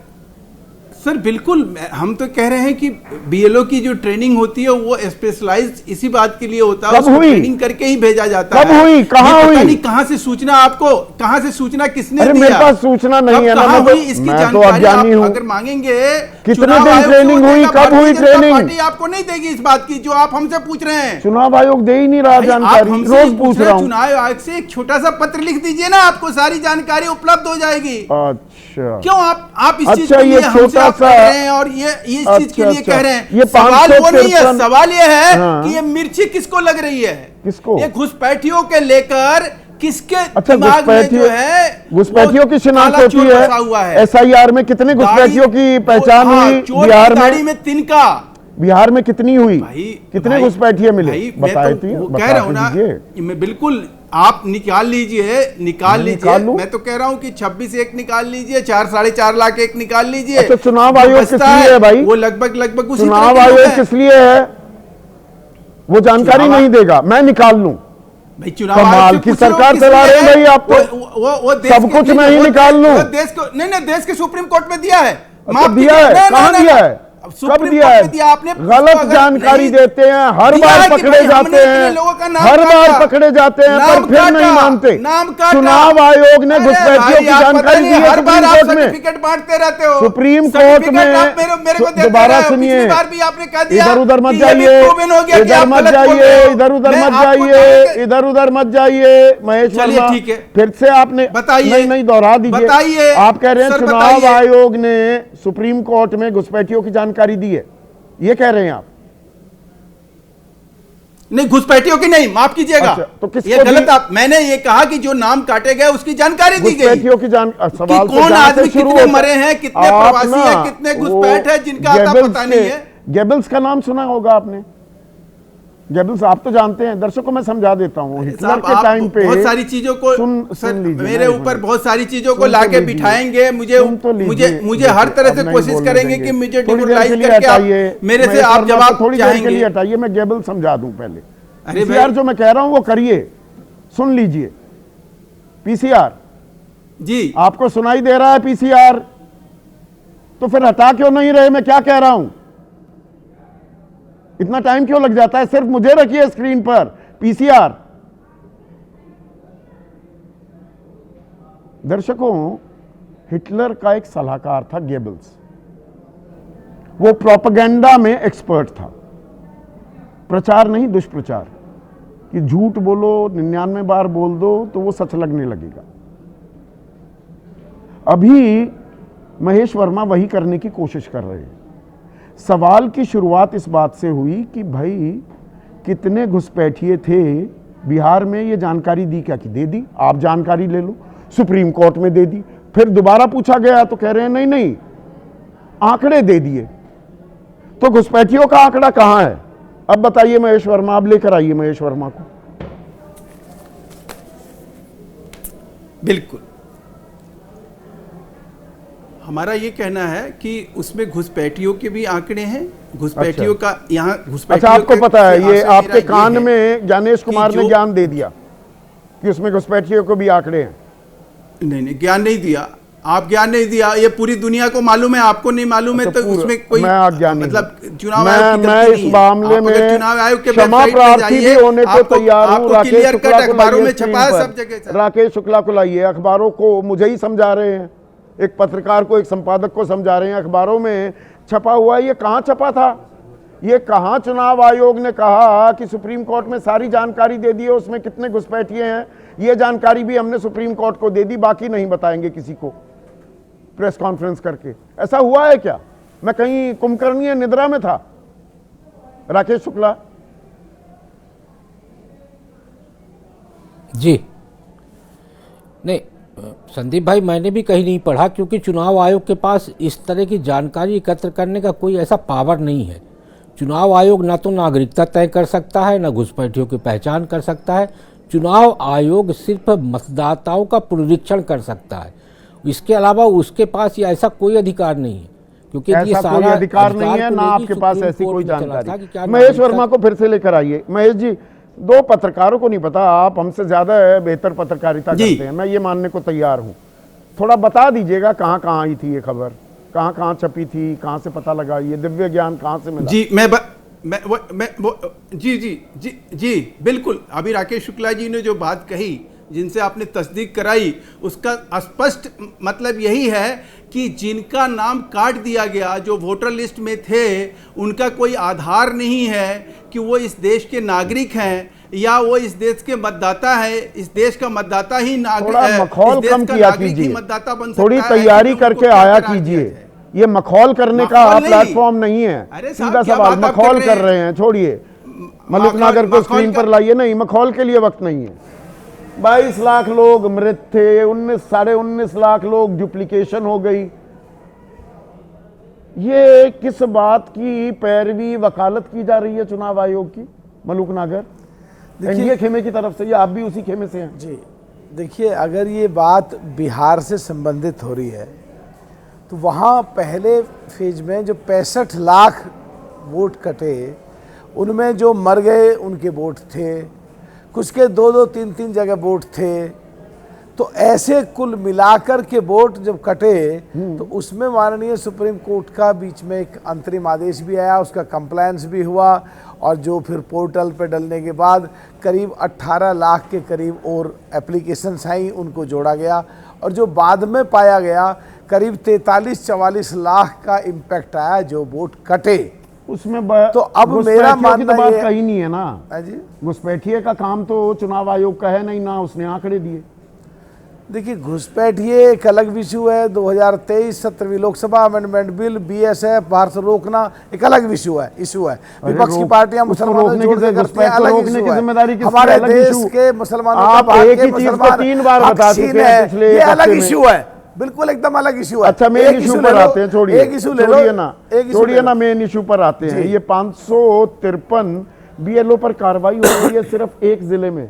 सर बिल्कुल, हम तो कह रहे हैं कि बीएलओ की जो ट्रेनिंग होती है वो स्पेशलाइज इसी बात के लिए होता है, उसको ट्रेनिंग करके ही भेजा जाता है। कब हुई, कहाँ हुई? नहीं, कहाँ से सूचना आपको, कहाँ से सूचना किसने दिया? मेरे पास सूचना नहीं है ना, इसकी जानकारी आप अगर मांगेंगे कितने दिन ट्रेनिंग हुई, कब हुई ट्रेनिंग? पार्टी आपको नहीं देगी इस बात की जो आप हमसे पूछ रहे हैं। चुनाव आयोग दे ही नहीं रहा जानकारी, रोज पूछ रहा हूँ। चुनाव आयोग से एक छोटा सा पत्र लिख दीजिए ना, आपको सारी जानकारी उपलब्ध हो जाएगी। अच्छा, क्यों आप इस चीज के लिए हमसे आप कह रहे हैं और ये इस चीज के लिए कह रहे हैं? ये सवाल वो नहीं है, सवाल ये है कि ये मिर्ची किसको लग रही है? किसको? ये घुसपैठियों के लेकर किसके अच्छा, दिमाग में जो है घुसपैठियों की शिनाख्त होती है। एसआईआर में कितने घुसपैठियों की पहचान हुई बिहार में? 3 का। बिहार में कितनी हुई, कितने घुसपैठिए मिले? बताए कह रहा हूं ना, मैं बिल्कुल आप निकाल लीजिए। मैं तो कह रहा हूं कि 26 एक निकाल लीजिए, 4-4.5 लाख एक निकाल लीजिए। अच्छा, चुनाव आयोग किस लिए है भाई? वो लगभग उसी चुनाव आयोग किस लिए है? वो जानकारी नहीं देगा, मैं निकाल लूं भाई? चुनाव कमाल की सरकार चला रहे हैं भाई आप तो। वो सब कुछ मैं ही निकाल लूं? देश को नहीं, देश के सुप्रीम कोर्ट में दिया है। दिया है, कहां दिया है, कब दिया है? गलत जानकारी देते हैं, हर बार पकड़े जाते हैं, हर बार पकड़े जाते हैं, पर फिर नहीं मानते। चुनाव आयोग ने घुसपैठियों की जानकारी दी है सुप्रीम कोर्ट में। बांटते रहते हो सुप्रीम कोर्ट में। दोबारा सुनिए, इधर उधर मत जाइए, इधर मत जाइए, इधर उधर मत जाइए, इधर उधर मत जाइए। महेश वर्मा, फिर से आपने नहीं दोहरा दीजिए। आप कह रहे हैं चुनाव आयोग ने सुप्रीम कोर्ट में घुसपैठियों की जानकारी दी है, ये कह रहे हैं आप? नहीं, घुसपैठियों की नहीं, माफ कीजिएगा। अच्छा, तो किसको ये गलत मैंने ये कहा कि जो नाम काटे गए उसकी जानकारी दी गई। घुसपैठियों की सवाल कौन आदमी कितने मरे हैं, कितने प्रवासी हैं, कितने घुसपैठ है जिनका आता पता नहीं है। गेबल्स का नाम सुना होगा आपने? गेबल्स आप तो जानते हैं, दर्शकों में समझा देता हूं। हिटलर के टाइम पे बहुत सारी चीजों को मेरे ऊपर बहुत सारी चीजों को लाके बिठाएंगे, मुझे हर तरह से कोशिश करेंगे कि मुझे डिमोरलाइज करके मेरे से आप जवाब थोड़ी देर के लिए हटाइए, मैं गेबल समझा दूं पहले। पीसीआर जो मैं कह रहा हूं वो करिए, सुन लीजिए। पीसीआर जी, आपको सुनाई दे रहा है पीसीआर? तो फिर हटा क्यों नहीं रहे? मैं क्या कह रहा हूं? इतना टाइम क्यों लग जाता है? सिर्फ मुझे रखिए स्क्रीन पर पीसीआर। दर्शकों, हिटलर का एक सलाहकार था गेबल्स। वो प्रोपेगेंडा में एक्सपर्ट था, प्रचार नहीं दुष्प्रचार, कि झूठ बोलो 99 बार बोल दो तो वो सच लगने लगेगा। अभी महेश वर्मा वही करने की कोशिश कर रहे हैं। सवाल की शुरुआत इस बात से हुई कि भाई कितने घुसपैठिए थे बिहार में, ये जानकारी दी क्या? कि दे दी, आप जानकारी ले लो। सुप्रीम कोर्ट में दे दी, फिर दोबारा पूछा गया तो कह रहे हैं नहीं आंकड़े दे दिए। तो घुसपैठियों का आंकड़ा कहां है? अब बताइए महेश वर्मा, आप लेकर आइए महेश वर्मा को। बिल्कुल, हमारा ये कहना है कि उसमें घुसपैठियों के भी आंकड़े हैं, घुसपैठियों का यहाँ अच्छा, आपको पता है, ये आपके कान में ज्ञानेश कुमार ने ज्ञान दे दिया कि उसमें घुसपैठियों को भी आंकड़े हैं? नहीं, ज्ञान नहीं दिया, आप ज्ञान नहीं दिया, ये पूरी दुनिया को मालूम है, आपको नहीं मालूम है। तो उसमें कोई मतलब चुनाव आयोग की मैं इस मामले में चुनाव आयोग के क्षमा प्रार्थी भी होने को तैयार हूं। राकेश शुक्ला अखबारों में छपा है सब जगह। राकेश शुक्ला को लाइए, अखबारों को मुझे ही समझा रहे हैं, एक पत्रकार को, एक संपादक को समझा रहे हैं। अखबारों में छपा हुआ, ये कहां छपा था? ये कहां चुनाव आयोग ने कहा कि सुप्रीम कोर्ट में सारी जानकारी दे दी है, उसमें कितने घुसपैठिए हैं ये जानकारी भी हमने सुप्रीम कोर्ट को दे दी, बाकी नहीं बताएंगे किसी को प्रेस कॉन्फ्रेंस करके? ऐसा हुआ है क्या? मैं कहीं कुंभकर्णीय निद्रा में था? राकेश शुक्ला जी, नहीं संदीप भाई, मैंने भी कहीं नहीं पढ़ा, क्योंकि चुनाव आयोग के पास इस तरह की जानकारी एकत्र करने का कोई ऐसा पावर नहीं है। चुनाव आयोग ना तो नागरिकता तय कर सकता है, ना घुसपैठियों की पहचान कर सकता है। चुनाव आयोग सिर्फ मतदाताओं का पुनरीक्षण कर सकता है, इसके अलावा उसके पास ये ऐसा कोई अधिकार नहीं है, क्योंकि ये सारा कोई अधिकार नहीं है, ना आपके पास ऐसी कोई जानकारी। महेश वर्मा को फिर से लेकर आइए। महेश जी, दो पत्रकारों को नहीं पता, आप हमसे ज्यादा बेहतर पत्रकारिता करते हैं, मैं ये मानने को तैयार हूं। थोड़ा बता दीजिएगा कहां कहां आई थी ये खबर? कहाँ कहाँ छपी थी, कहाँ से पता लगा, ये दिव्य ज्ञान कहाँ से मिला? जी जी बिल्कुल, अभी राकेश शुक्ला जी ने जो बात कही, जिनसे आपने तस्दीक कराई, उसका स्पष्ट मतलब यही है कि जिनका नाम काट दिया गया, जो वोटर लिस्ट में थे, उनका कोई आधार नहीं है कि वो इस देश के नागरिक हैं या वो इस देश के मतदाता है। इस देश का मतदाता ही मखौल कम किया कीजिए, मतदाता बन सकता थोड़ी है, तैयारी करके आया कीजिए। ये मखौल करने का प्लेटफॉर्म नहीं है। सीधा सवाल, मखौल कर रहे हैं, छोड़िए। मलूक नागर को स्क्रीन पर लाइए। नहीं, मखौल के लिए वक्त नहीं है। 22 लाख लोग मृत थे, 19 लाख लोग डुप्लीकेशन हो गई। ये किस बात की पैरवी वकालत की जा रही है चुनाव आयोग की? मलूक नागर, एनडीए खेमे की तरफ से, या आप भी उसी खेमे से हैं? जी देखिए, अगर ये बात बिहार से संबंधित हो रही है तो वहाँ पहले फेज में जो 65 लाख वोट कटे, उनमें जो मर गए उनके वोट थे, कुछ के 2-2, 3-3 जगह वोट थे। तो ऐसे कुल मिलाकर के वोट जब कटे तो उसमें माननीय सुप्रीम कोर्ट का बीच में एक अंतरिम आदेश भी आया, उसका कंप्लायंस भी हुआ, और जो फिर पोर्टल पे डलने के बाद करीब 18 लाख के करीब और एप्लीकेशंस आई, उनको जोड़ा गया। और जो बाद में पाया गया, करीब 43-44 लाख का इम्पैक्ट आया जो वोट कटे उसमें। तो अब मेरा मानना तो बात ये कहीं नहीं है ना जी, घुसपैठिए का काम तो चुनाव आयोग का है नहीं ना, उसने आंकड़े दिए। देखिए, घुसपैठिए एक अलग इशू है। 2023 17वीं लोकसभा अमेंडमेंट बिल, बीएसएफ, बाहर से रोकना एक अलग इशू है। विपक्ष की पार्टियां मुसलमानों को जोड़ के करती हैं, अलग इशू है। हमारे देश के मुसलमानों का भाग के मुसलमान 3 बार बता चुके हैं पिछले, ये अलग इशू है, बिल्कुल एकदम अलग इशू है। अच्छा, मेन इशू पर आते हैं। छोड़िए, एक इशू ले लो, छोड़िए ना, मेन इशू पर आते हैं। ये 553 बीएलओ पर कार्रवाई हो रही है सिर्फ एक जिले में,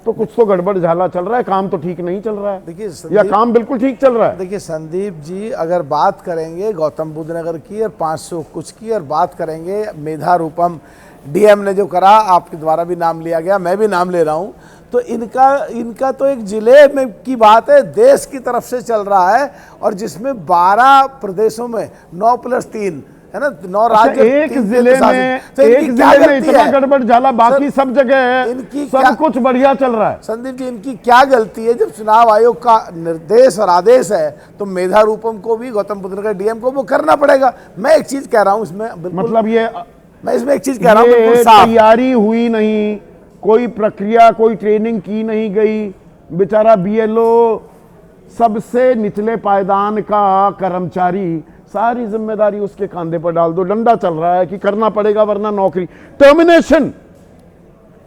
तो कुछ तो गड़बड़ झाला चल रहा है, काम तो ठीक नहीं चल रहा है। देखिए, या काम बिल्कुल ठीक चल रहा है? देखिए संदीप जी, अगर बात करेंगे गौतम बुद्ध नगर की और 500 कुछ की, और बात करेंगे मेधा रूपम डीएम ने जो करा, आपके द्वारा भी नाम लिया गया, मैं भी नाम ले रहा हूं, तो इनका तो एक जिले में की बात है, देश की तरफ से चल रहा है, और जिसमें 12 प्रदेशों में 9+3 है ना, 9 राज्य, एक जिले में, तो एक जिले में इतना गड़बड़ झाला, बाकी सब जगह है, इनकी सब कुछ बढ़िया चल रहा है। संदीप जी, इनकी क्या गलती है? जब चुनाव आयोग का निर्देश और आदेश है तो मेधा रूपम को भी, गौतम बुद्ध नगर डीएम को वो करना पड़ेगा। मैं एक चीज कह रहा हूँ इसमें, मतलब ये, मैं इसमें एक चीज कह रहा हूँ, तैयारी हुई नहीं, कोई प्रक्रिया, कोई ट्रेनिंग की नहीं गई। बेचारा बीएलओ, सबसे निचले पायदान का कर्मचारी, सारी जिम्मेदारी उसके कंधे पर डाल दो। डंडा चल रहा है कि करना पड़ेगा वरना नौकरी, टर्मिनेशन।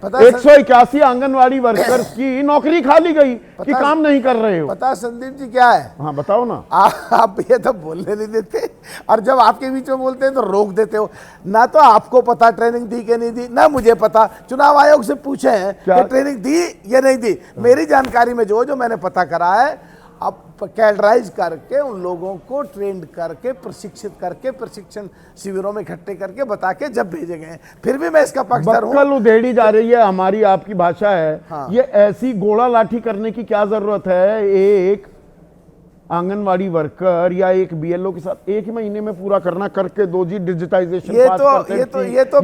181 आंगनवाड़ी वर्कर्स की नौकरी खाली गई कि काम नहीं कर रहे हो। पता संदीप जी क्या है? हाँ बताओ ना। आप ये तो बोलने नहीं देते, और जब आपके बीच में बोलते हैं तो रोक देते हो। ना तो आपको पता ट्रेनिंग दी कि नहीं दी, ना मुझे पता। चुनाव आयोग से पूछे हैं कि ट्रेनिंग दी या नहीं दी। मेरी जानकारी में जो मैंने पता करा है, अब कैडराइज करके उन लोगों को ट्रेंड करके, प्रशिक्षित करके, प्रशिक्षण शिविरों में इकट्ठे करके बता के जब भेजे गए। फिर भी मैं इसका पक्षधर हूं। बक्कल उधेड़ी जा रही है, हमारी आपकी भाषा है। हाँ। ये ऐसी गोला लाठी करने की क्या जरूरत है? एक आंगनवाड़ी वर्कर या एक बीएलओ के साथ एक ही महीने में पूरा करना, करके दो जी डिजिटाइजेशन।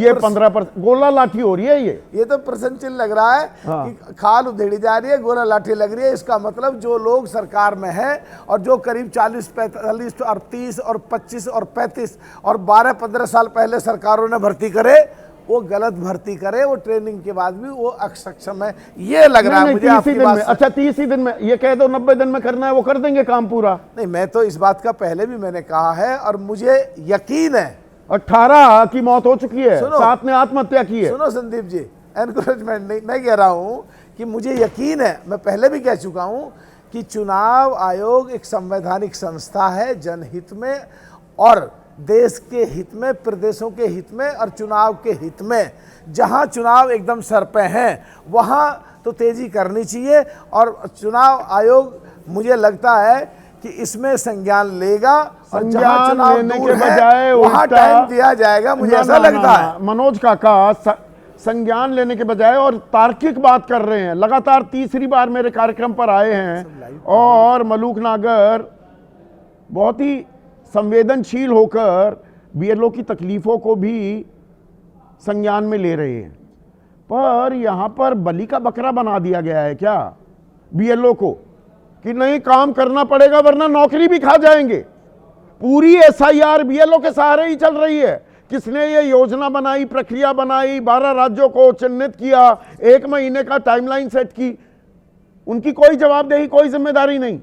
ये 15% गोला लाठी हो रही है। ये तो प्रसन्नचिल लग रहा है। हाँ। कि खाल उधेड़ी जा रही है, गोला लाठी लग रही है। इसका मतलब जो लोग सरकार में हैं और जो करीब 40, 45 और 30 और 25 और 35 और 12-15 साल पहले सरकारों ने भर्ती करे, वो गलत भर्ती करे, वो ट्रेनिंग के बाद भी वो अक्षम है, ये लग रहा है मुझे आपकी बात। अच्छा 30 ही दिन में, ये कह दो 90 दिन में करना है, वो कर देंगे काम पूरा। नहीं, मैं तो इस बात का पहले भी मैंने कहा है, और मुझे यकीन है 18 की मौत हो चुकी है, 7 ने आत्महत्या की है। सुनो संदीप जी, एनकरेजमेंट नहीं, मैं कह रहा हूं कि मुझे यकीन है, मैं पहले भी कह चुका हूं कि चुनाव आयोग एक संवैधानिक संस्था है, जनहित में और देश के हित में, प्रदेशों के हित में और चुनाव के हित में। जहां चुनाव एकदम सर पे हैं वहां तो तेजी करनी चाहिए, और चुनाव आयोग मुझे लगता है कि इसमें संज्ञान लेगा, और जहां चुनाव दूर है वहां टाइम दिया जाएगा, मुझे ऐसा लगता है। मनोज काका संज्ञान लेने के बजाय और तार्किक बात कर रहे हैं। लगातार तीसरी बार मेरे कार्यक्रम पर आए हैं, और मलूक नागर बहुत ही संवेदनशील होकर बीएलओ की तकलीफों को भी संज्ञान में ले रहे हैं। पर यहाँ पर बलि का बकरा बना दिया गया है क्या बीएलओ को, कि नहीं काम करना पड़ेगा वरना नौकरी भी खा जाएंगे। पूरी एसआईआर बीएलओ के सहारे ही चल रही है। किसने ये योजना बनाई, प्रक्रिया बनाई, 12 राज्यों को चिन्हित किया, 1 महीने का टाइमलाइन सेट की, उनकी कोई जवाबदेही, कोई जिम्मेदारी नहीं।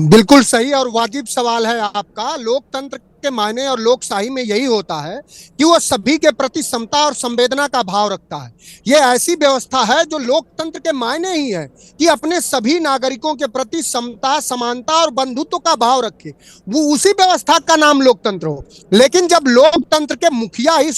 बिल्कुल सही और वाजिब सवाल है आपका। लोकतंत्र के मायने और लोकशाही में यही होता है कि वो सभी के प्रति समता और संवेदना का भाव रखता है। ये ऐसी व्यवस्था है जो लोकतंत्र के मायने ही है कि अपने सभी नागरिकों के प्रति समता, समानता और बंधुत्व का भाव रखे। वो उसी व्यवस्था का नाम लोकतंत्र हो। लेकिन जब लोकतंत्र के मुखिया ही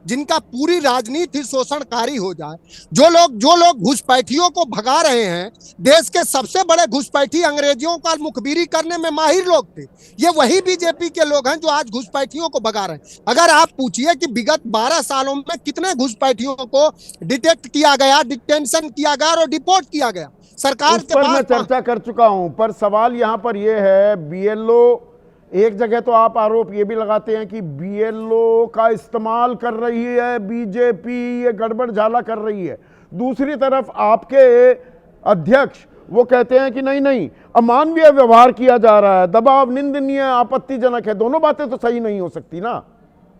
जिनका पूरी राजनीति शोषणकारी हो जाए, जो लोग घुसपैठियों को भगा रहे हैं, देश के सबसे बड़े घुसपैठी अंग्रेजियों का मुखबिरी करने में माहिर लोग थे, ये वही बीजेपी के लोग हैं जो आज घुसपैठियों को भगा रहे हैं। अगर आप पूछिए कि विगत 12 सालों में कितने घुसपैठियों को डिटेक्ट किया गया, डिटेंशन किया गया और डिपोर्ट किया गया, सरकार उस पर मैं चर्चा कर चुका हूं। पर सवाल यहां पर यह है, बीएलओ एक जगह तो आप आरोप ये भी लगाते हैं कि बीएलओ का इस्तेमाल कर रही है बीजेपी, ये गड़बड़ झाला कर रही है। दूसरी तरफ आपके अध्यक्ष वो कहते हैं कि नहीं अमानवीय व्यवहार किया जा रहा है, दबाव निंदनीय, आपत्तिजनक है। दोनों बातें तो सही नहीं हो सकती ना।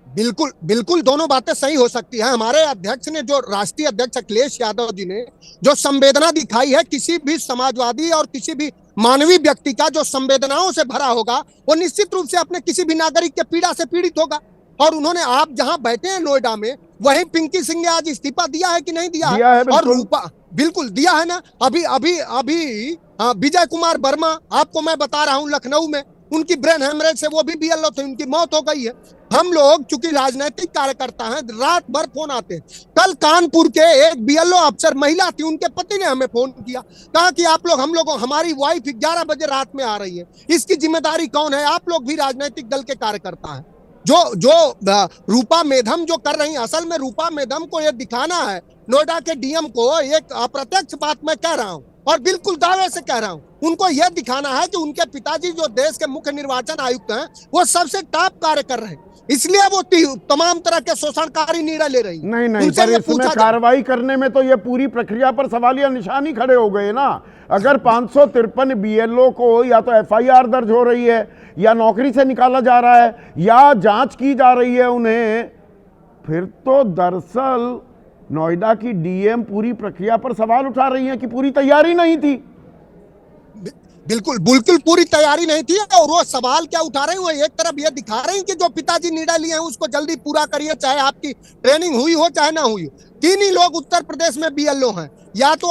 बिल्कुल दोनों बातें सही हो सकती हैं। हमारे अध्यक्ष ने, जो राष्ट्रीय अध्यक्ष अखिलेश यादव जी ने जो संवेदना दिखाई है, किसी भी समाजवादी और किसी भी मानवीय व्यक्ति का जो संवेदनाओं से भरा होगा, वो निश्चित रूप से अपने किसी भी नागरिक के पीड़ा से पीड़ित होगा। और उन्होंने, आप जहां बैठे हैं नोएडा में, वहीं पिंकी सिंह ने आज इस्तीफा दिया है कि नहीं दिया है? और रूपा बिल्कुल दिया है ना। अभी विजय कुमार वर्मा, आपको मैं बता रहा हूं, लखनऊ में उनकी ब्रेन हेमरेज से, वो भी बीएलओ थे, उनकी मौत हो गई है। हम लोग चूंकि राजनीतिक कार्यकर्ता हैं, रात भर फोन आते हैं। कल कानपुर के एक बीएलओ अफसर महिला थी, उनके पति ने हमें फोन किया, कहा कि आप लोग, हमारी वाइफ 11 बजे रात में आ रही है, इसकी जिम्मेदारी कौन है? आप लोग भी राजनीतिक दल के कार्यकर्ता हैं। जो रूपा मेधम जो कर रही है, असल में रूपा मेधम को ये दिखाना है, नोएडा के डीएम को, एक अप्रत्यक्ष बात मैं कह रहा हूं और बिल्कुल दावे से कह रहा हूं, उनको यह दिखाना है कि उनके पिताजी जो देश के मुख्य निर्वाचन आयुक्त हैं, वो सबसे टॉप कार्य कर रहे हैं, इसलिए वो तमाम तरह के शोषणकारी निर्णय ले रही। नहीं पर इसमें कार्रवाई करने में तो ये पूरी प्रक्रिया पर सवालिया निशान ही खड़े हो गए ना। अगर 553 बीएलओ को या तो एफआईआर दर्ज हो रही है, या नौकरी से निकाला जा रहा है, या जांच की जा रही है उन्हें, फिर तो दरअसल नोएडा की डीएम पूरी प्रक्रिया पर सवाल उठा रही है कि पूरी तैयारी नहीं थी। बिल्कुल पूरी तैयारी नहीं थी। और वो सवाल क्या उठा रहे हैं, वो एक तरफ ये दिखा रहे हैं कि जो पिताजी निर्णय लिए हैं उसको जल्दी पूरा करिए, चाहे आपकी ट्रेनिंग हुई हो चाहे ना हुई हो। 3 ही लोग उत्तर प्रदेश में बीएलओ हैं, या तो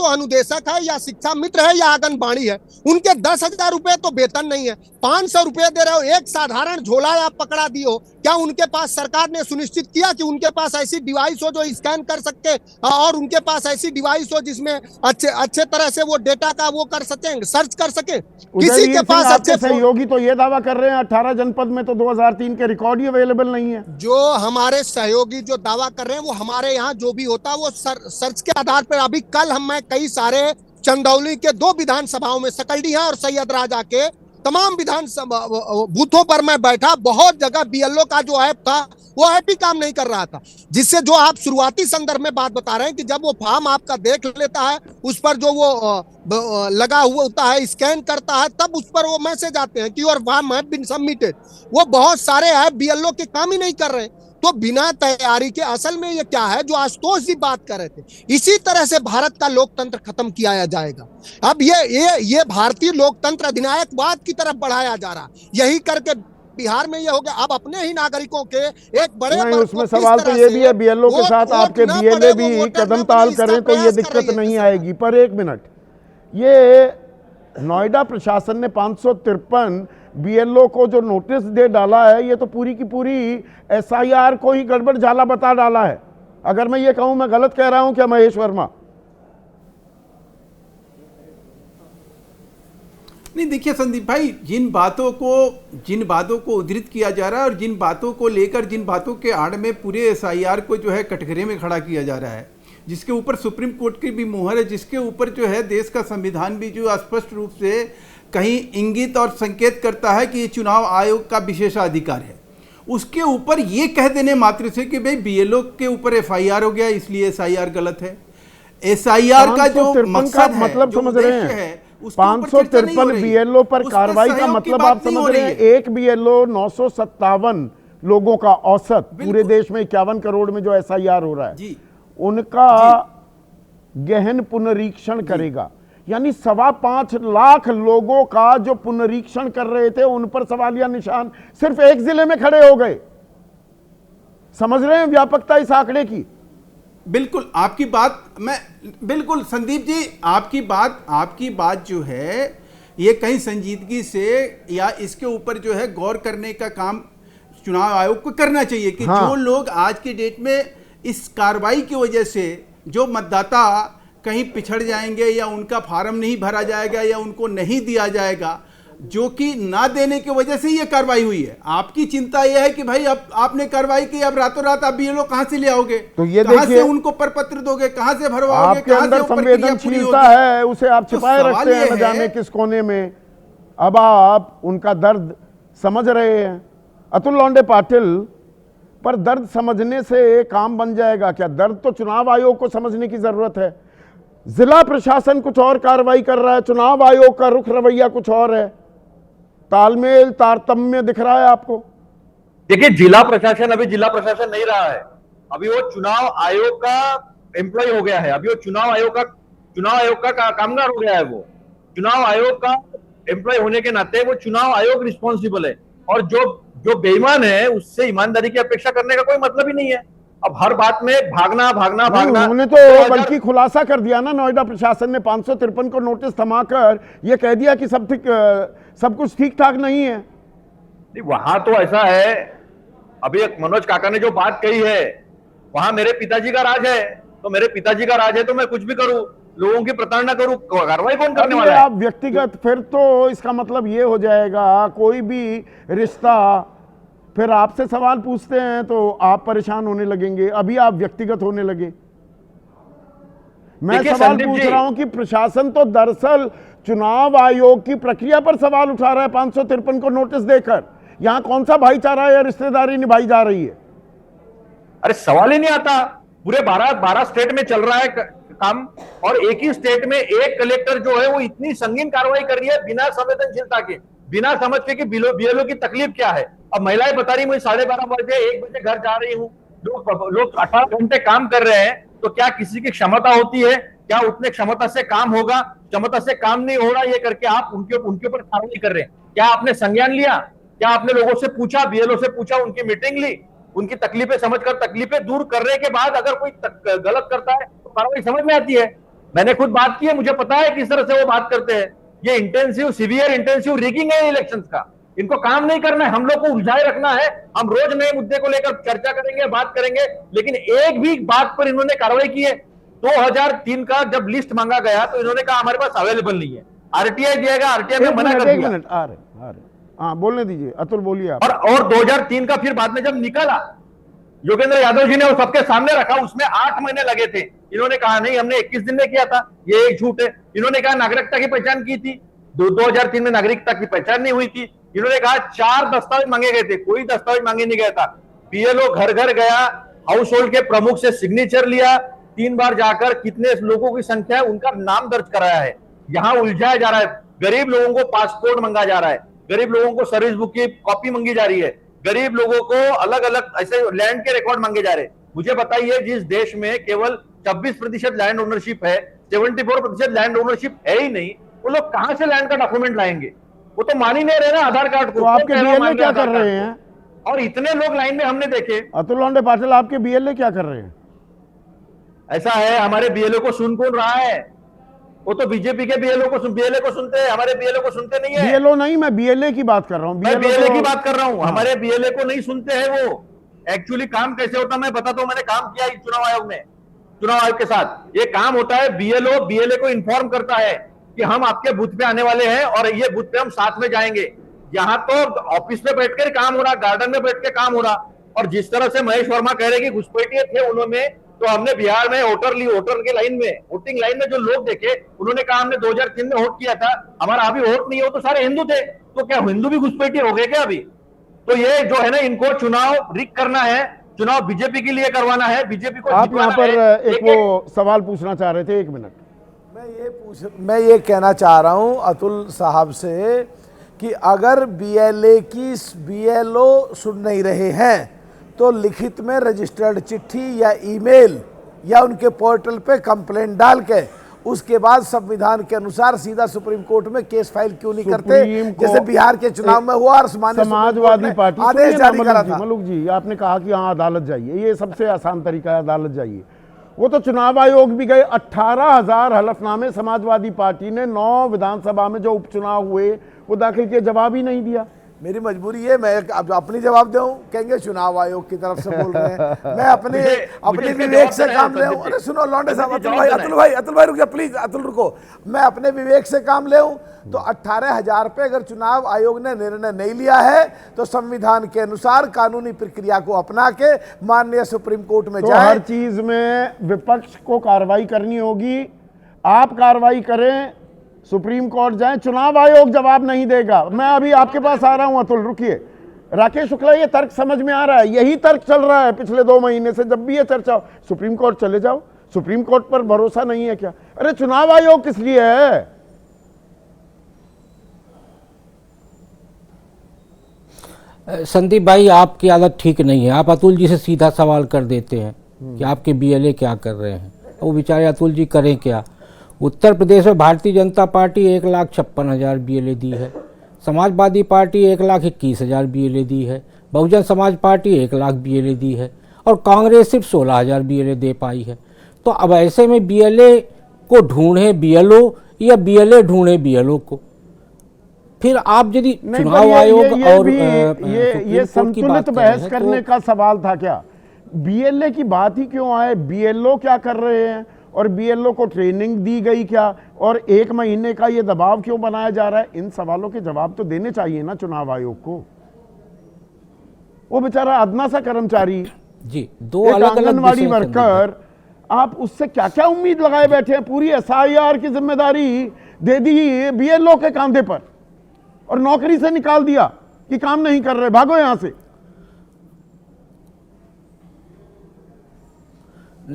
अनुदेशक है, या शिक्षा मित्र है, या आंगनबाड़ी है। उनके 10,000 रुपए तो वेतन नहीं है, 500 रुपए दे रहे हो, एक साधारण झोला आप पकड़ा दिए हो। क्या उनके पास, सरकार ने सुनिश्चित किया कि उनके पास ऐसी डिवाइस हो जो स्कैन कर सके, और उनके पास ऐसी डिवाइस हो जिसमें अच्छे तरह से वो डेटा का वो कर सके, सर्च कर सके? किसी के पास अच्छे सहयोगी तो ये दावा कर रहे हैं 18 जनपद में तो 2003 के रिकॉर्ड ही अवेलेबल नहीं है। जो हमारे सहयोगी जो दावा कर रहे हैं, वो हमारे यहाँ जो भी होता है वो सर्च के आधार पर। अभी कल मैं कई सारे चंदौली के 2 विधानसभाओं में, सकलडीहा और सैयदराजा के तमाम विधानसभा बूथों पर मैं बैठा, बहुत जगह बीएलओ का जो ऐप था वो ऐप ही काम नहीं कर रहा था। जिससे जो आप शुरुआती संदर्भ में बात बता रहे हैं कि जब वो फॉर्म आपका देख लेता है, उस पर जो वो लगा हुआ होता है, स्कैन करता है, तब उस पर वो मैसेज आते हैं कि your form have been submitted. वो बहुत सारे ऐप बीएलओ के काम ही नहीं कर रहे। तो बिना तैयारी के, असल में ये क्या है जो आशुतोष जी बात कर रहे थे, इसी तरह से भारत का लोकतंत्र खत्म किया जाएगा। अब ये भारतीय लोकतंत्र अधिनायकवाद की तरफ बढ़ाया जा रहा, यही करके बिहार में ये हो गया। अब अपने ही नागरिकों के एक बड़े उसमें सवाल तो ये भी है, बीएलओ के साथ आपके बीएलए भी कदम ताल करें तो ये दिक्कत नहीं आएगी। पर एक मिनट, ये नोएडा प्रशासन ने 553 बीएलओ को जो नोटिस दे डाला है, ये तो पूरी की पूरी एसआईआर को ही गड़बड़ झाला बता डाला है। अगर मैं ये कहूं, मैं गलत कह रहा हूं क्या महेश वर्मा? नहीं, देखिए संदीप भाई, जिन बातों को उद्धृत किया जा रहा है और जिन बातों को लेकर, जिन बातों के आड़ में पूरे एसआईआर को जो है कटघरे में खड़ा किया जा रहा है, जिसके ऊपर सुप्रीम कोर्ट की भी मुहर है, जिसके ऊपर जो है देश का संविधान भी जो स्पष्ट रूप से कहीं इंगित और संकेत करता है कि ये चुनाव आयोग का विशेषाधिकार है, उसके ऊपर ये कह देने मात्र से कि भाई बीएलओ के ऊपर एफआईआर हो गया इसलिए एसआईआर गलत है। एसआईआर का जो मकसद है, मतलब जो समझ रहे उद्देश्य हैं, है, उसके ऊपर चर्चा नहीं हो 553 रही। बीएलओ पर उस कार्रवाई का सहयोग की मतलब बात आप नहीं समझ हो रहे रही हैं, है। एक बीएलओ 957 लोगों का औसत पूरे देश में 51 करोड़ में जो एसआईआर हो रहा है जी उनका गहन पुनरीक्षण करेगा, यानी 5.25 लाख लोगों का जो पुनरीक्षण कर रहे थे उन पर सवालिया निशान सिर्फ एक जिले में खड़े हो गए। समझ रहे हैं व्यापकता इस आंकड़े की? बिल्कुल आपकी बात, मैं बिल्कुल संदीप जी आपकी बात जो है ये कहीं संजीदगी से या इसके ऊपर जो है गौर करने का काम चुनाव आयोग को करना चाहिए कि जो लोग आज की डेट में इस कार्रवाई की वजह से जो मतदाता कहीं पिछड़ जाएंगे या उनका फार्म नहीं भरा जाएगा या उनको नहीं दिया जाएगा, जो कि ना देने की वजह से ये कार्रवाई हुई है। आपकी चिंता यह है कि भाई अब आपने कार्रवाई की, अब रातों रात आप बीएलओ कहां से ले आओगे, तो ये कहां से देखिए उनको परपत्र दोगे, कहां से भरवाओगे, आपके अंदर संवेदनशीलता है, उसे आप छिपाए रखते हैं न जाने किस कोने में। अब आप उनका दर्द समझ रहे हैं। अतुल लौंडे पाटिल, पर दर्द समझने से काम बन जाएगा क्या? दर्द तो चुनाव आयोग को समझने की जरूरत है। जिला प्रशासन कुछ और कार्रवाई कर रहा है, चुनाव आयोग का रुख रवैया कुछ और है, तालमेल तारतम्य दिख रहा है आपको? देखिए, जिला प्रशासन अभी जिला प्रशासन नहीं रहा है, अभी वो चुनाव आयोग का एम्प्लॉय हो गया है, अभी वो चुनाव आयोग का कामगार हो गया है। वो चुनाव आयोग का एम्प्लॉय होने के नाते वो चुनाव आयोग रिस्पॉन्सिबल है, और जो बेईमान है उससे ईमानदारी की अपेक्षा करने का कोई मतलब ही नहीं है। अब हर बात में भागना। उन्होंने तो बल्कि खुलासा कर दिया ना, नोएडा प्रशासन ने 553 को नोटिस थमाकर ये कह दिया कि सब कुछ ठीक ठाक नहीं है। वहां तो ऐसा है, अभी एक मनोज काका ने जो बात कही है, वहां मेरे पिताजी का राज है, तो मेरे पिताजी का राज है तो मैं कुछ भी करूं, लोगों की प्रताड़ना करूं, कार्रवाई कौन करने वाला है? आप व्यक्तिगत, फिर तो इसका मतलब ये हो जाएगा कोई भी रिश्ता फिर आपसे सवाल पूछते हैं तो आप परेशान होने लगेंगे। अभी आप व्यक्तिगत होने लगे। मैं सवाल पूछ रहा हूं कि प्रशासन तो दरअसल चुनाव आयोग की प्रक्रिया पर सवाल उठा रहा है 553 को नोटिस देकर। यहां कौन सा भाईचारा या रिश्तेदारी निभाई जा रही है? अरे सवाल ही नहीं आता। पूरे 12 स्टेट में चल रहा है काम, और एक ही स्टेट में एक कलेक्टर जो है वो इतनी संगीन कार्रवाई कर रही है बिना संवेदनशीलता के, बिना समझ के कि बीएलओ की तकलीफ क्या है। अब महिलाएं बता रही, मुझे 12:30 बजे 1 बजे घर जा रही हूँ, लोग 18 घंटे काम कर रहे हैं, तो क्या किसी की क्षमता होती है? क्या उतने क्षमता से काम होगा? क्षमता से काम नहीं हो रहा, ये करके आप उनके ऊपर कार्रवाई कर रहे हैं। क्या आपने संज्ञान लिया? क्या आपने लोगों से पूछा, बीएलओ से पूछा, उनकी मीटिंग ली, उनकी तकलीफें समझकर तकलीफें दूर करने के बाद अगर कोई गलत करता है तो कार्रवाई समझ में आती है। मैंने खुद बात की है, मुझे पता है किस तरह से वो बात करते हैं। ये सीवियर इंटेंसिव रिगिंग है इलेक्शंस का। इनको काम नहीं करना है, हम लोग को उलझाए रखना है। हम रोज नए मुद्दे को लेकर चर्चा करेंगे, बात करेंगे, लेकिन एक भी बात पर इन्होंने कार्रवाई की है? 2003 का जब लिस्ट मांगा गया तो इन्होंने कहा हमारे पास अवेलेबल नहीं है, आरटीआई दिएगा, आरटीआई में मना कर दिया। आ रहे हाँ, बोलने दीजिए अतुल, बोलिए आप। और 2003 का फिर बाद में जब निकाला, योगेंद्र यादव जी ने वो सबके सामने रखा, उसमें 8 महीने लगे थे। इन्होंने कहा नहीं, हमने 21 दिन में किया था, ये एक झूठ है। इन्होंने कहा नागरिकता की पहचान की थी, 2003 में नागरिकता की पहचान नहीं हुई थी। इन्होंने कहा 4 दस्तावेज मांगे गए थे, कोई दस्तावेज मांगे नहीं गया था। बीएलओ घर घर गया, हाउस होल्ड के प्रमुख से सिग्नेचर लिया, 3 बार जाकर कितने लोगों की संख्या है उनका नाम दर्ज कराया है। यहाँ उलझाया जा रहा है, गरीब लोगों को पासपोर्ट मांगा जा रहा है, गरीब लोगों को सर्विस बुक की कॉपी मांगी जा रही है, गरीब लोगों को अलग अलग ऐसे लैंड के रिकॉर्ड मांगे जा रहे हैं। मुझे बताइए, जिस देश में केवल 26% लैंड ओनरशिप है, 74% लैंड ओनरशिप है ही नहीं, वो लोग कहां से लैंड का डॉक्यूमेंट लाएंगे? वो तो मान ही नहीं रहे ना आधार कार्ड को। तो आपके बीएलए क्या कर रहे हैं? और इतने लोग लाइन में हमने देखे। अतुल लौंडे पाटिल, आपके बीएलए क्या कर रहे हैं? ऐसा है, हमारे बीएलओ को सुन कौन रहा है? वो तो बीजेपी के बीएलओ को सुनते हैं, हमारे बीएलओ को सुनते नहीं है। बीएलओ नहीं, मैं बीएलए की बात कर रहा हूँ। मैं बीएलए की बात कर रहा हूँ, हमारे बीएलए को नहीं सुनते हैं। वो एक्चुअली काम कैसे होता है मैं बताता हूँ। मैंने काम किया चुनाव आयोग में, चुनाव आयोग के साथ। ये काम होता है, बीएलओ बीएलए को इन्फॉर्म करता है कि हम आपके बूथ पे आने वाले हैं और ये बूथ पे हम साथ में जाएंगे। यहाँ तो ऑफिस में बैठकर काम हो रहा, गार्डन में बैठ के काम हो रहा। और जिस तरह से महेश वर्मा कह रहे कि घुसपैठिए थे उन्होंने, तो हमने बिहार में वोटर के लाइन में, वोटिंग लाइन में जो लोग देखे, उन्होंने कहा हमने 2003 में वोट किया था, हमारा अभी वोट नहीं हो, तो सारे हिंदू थे। तो क्या हिंदू भी घुसपैठी हो गए क्या अभी? तो ये जो है ना, इनको चुनाव रिक करना है, चुनाव बीजेपी के लिए करवाना है, बीजेपी को आप यहाँ पर एक वो सवाल पूछना चाह रहे थे, 1 मिनट। मैं ये कहना चाह रहा हूं अतुल साहब से कि अगर BLO सुन नहीं रहे हैं तो लिखित में रजिस्टर्ड चिट्ठी या ईमेल या उनके पोर्टल पे कंप्लेंट डाल के उसके बाद संविधान के अनुसार सीधा सुप्रीम कोर्ट में केस फाइल क्यों नहीं करते, जैसे बिहार के चुनाव में हुआ और समाजवादी पार्टी आदेश जारी करा था। मलुक जी, आपने कहा कि हाँ अदालत जाइए, ये सबसे आसान तरीका है, अदालत जाइए। वो तो चुनाव आयोग भी गए, 18,000 हलफनामे समाजवादी पार्टी ने 9 विधानसभा में जो उपचुनाव हुए वो दाखिल किए, जवाब ही नहीं दिया। मेरी मजबूरी है, मैं अपनी जवाब दूं, कहेंगे चुनाव आयोग की तरफ से बोल रहे हैं, मैं अपने विवेक से काम ले। अरे सुनो लौंडे साहब, अतुल भाई रुक जा प्लीज, अतुल रुको। मैं अपने विवेक से काम ले तो 18,000 पे अगर चुनाव आयोग ने निर्णय नहीं लिया है तो संविधान के अनुसार कानूनी प्रक्रिया को अपना के माननीय सुप्रीम कोर्ट में जाए। हर चीज में विपक्ष को कार्रवाई करनी होगी, आप कार्रवाई करें, सुप्रीम कोर्ट जाएं, चुनाव आयोग जवाब नहीं देगा। मैं अभी आपके पास आ रहा हूं अतुल, रुकिए। राकेश शुक्ला, ये तर्क समझ में आ रहा है, यही तर्क चल रहा है पिछले 2 महीने से, जब भी ये चर्चा, सुप्रीम कोर्ट चले जाओ, सुप्रीम कोर्ट पर भरोसा नहीं है क्या? अरे चुनाव आयोग किस लिए है? संदीप भाई, आपकी आदत ठीक नहीं है, आप अतुल जी से सीधा सवाल कर देते हैं कि आपके BLA क्या कर रहे हैं। वो बेचारे अतुल जी करें क्या? उत्तर प्रदेश में भारतीय जनता पार्टी 1,56,000 BLA दी है, समाजवादी पार्टी 1,21,000 BLA दी है, बहुजन समाज पार्टी 1,00,000 BLA दी है और कांग्रेस सिर्फ 16,000 BLA दे पाई है। तो अब ऐसे में BLA को ढूंढे BLO या BLA ढूंढे BLO को? फिर आप यदि चुनाव आयोग और ये संतुलित बहस करने का सवाल था क्या? BLA की बात ही क्यों आए? BLO क्या कर रहे हैं और BLO को ट्रेनिंग दी गई क्या, और 1 महीने का ये दबाव क्यों बनाया जा रहा है? इन सवालों के जवाब तो देने चाहिए ना चुनाव आयोग को। वो बेचारा अदना सा कर्मचारी जी, 2 अलग अलग आंगनवाड़ी वर्कर, आप उससे क्या क्या उम्मीद लगाए बैठे हैं? पूरी SIR की जिम्मेदारी दे दी BLO के कांधे पर और नौकरी से निकाल दिया कि काम नहीं कर रहे, भागो यहां से।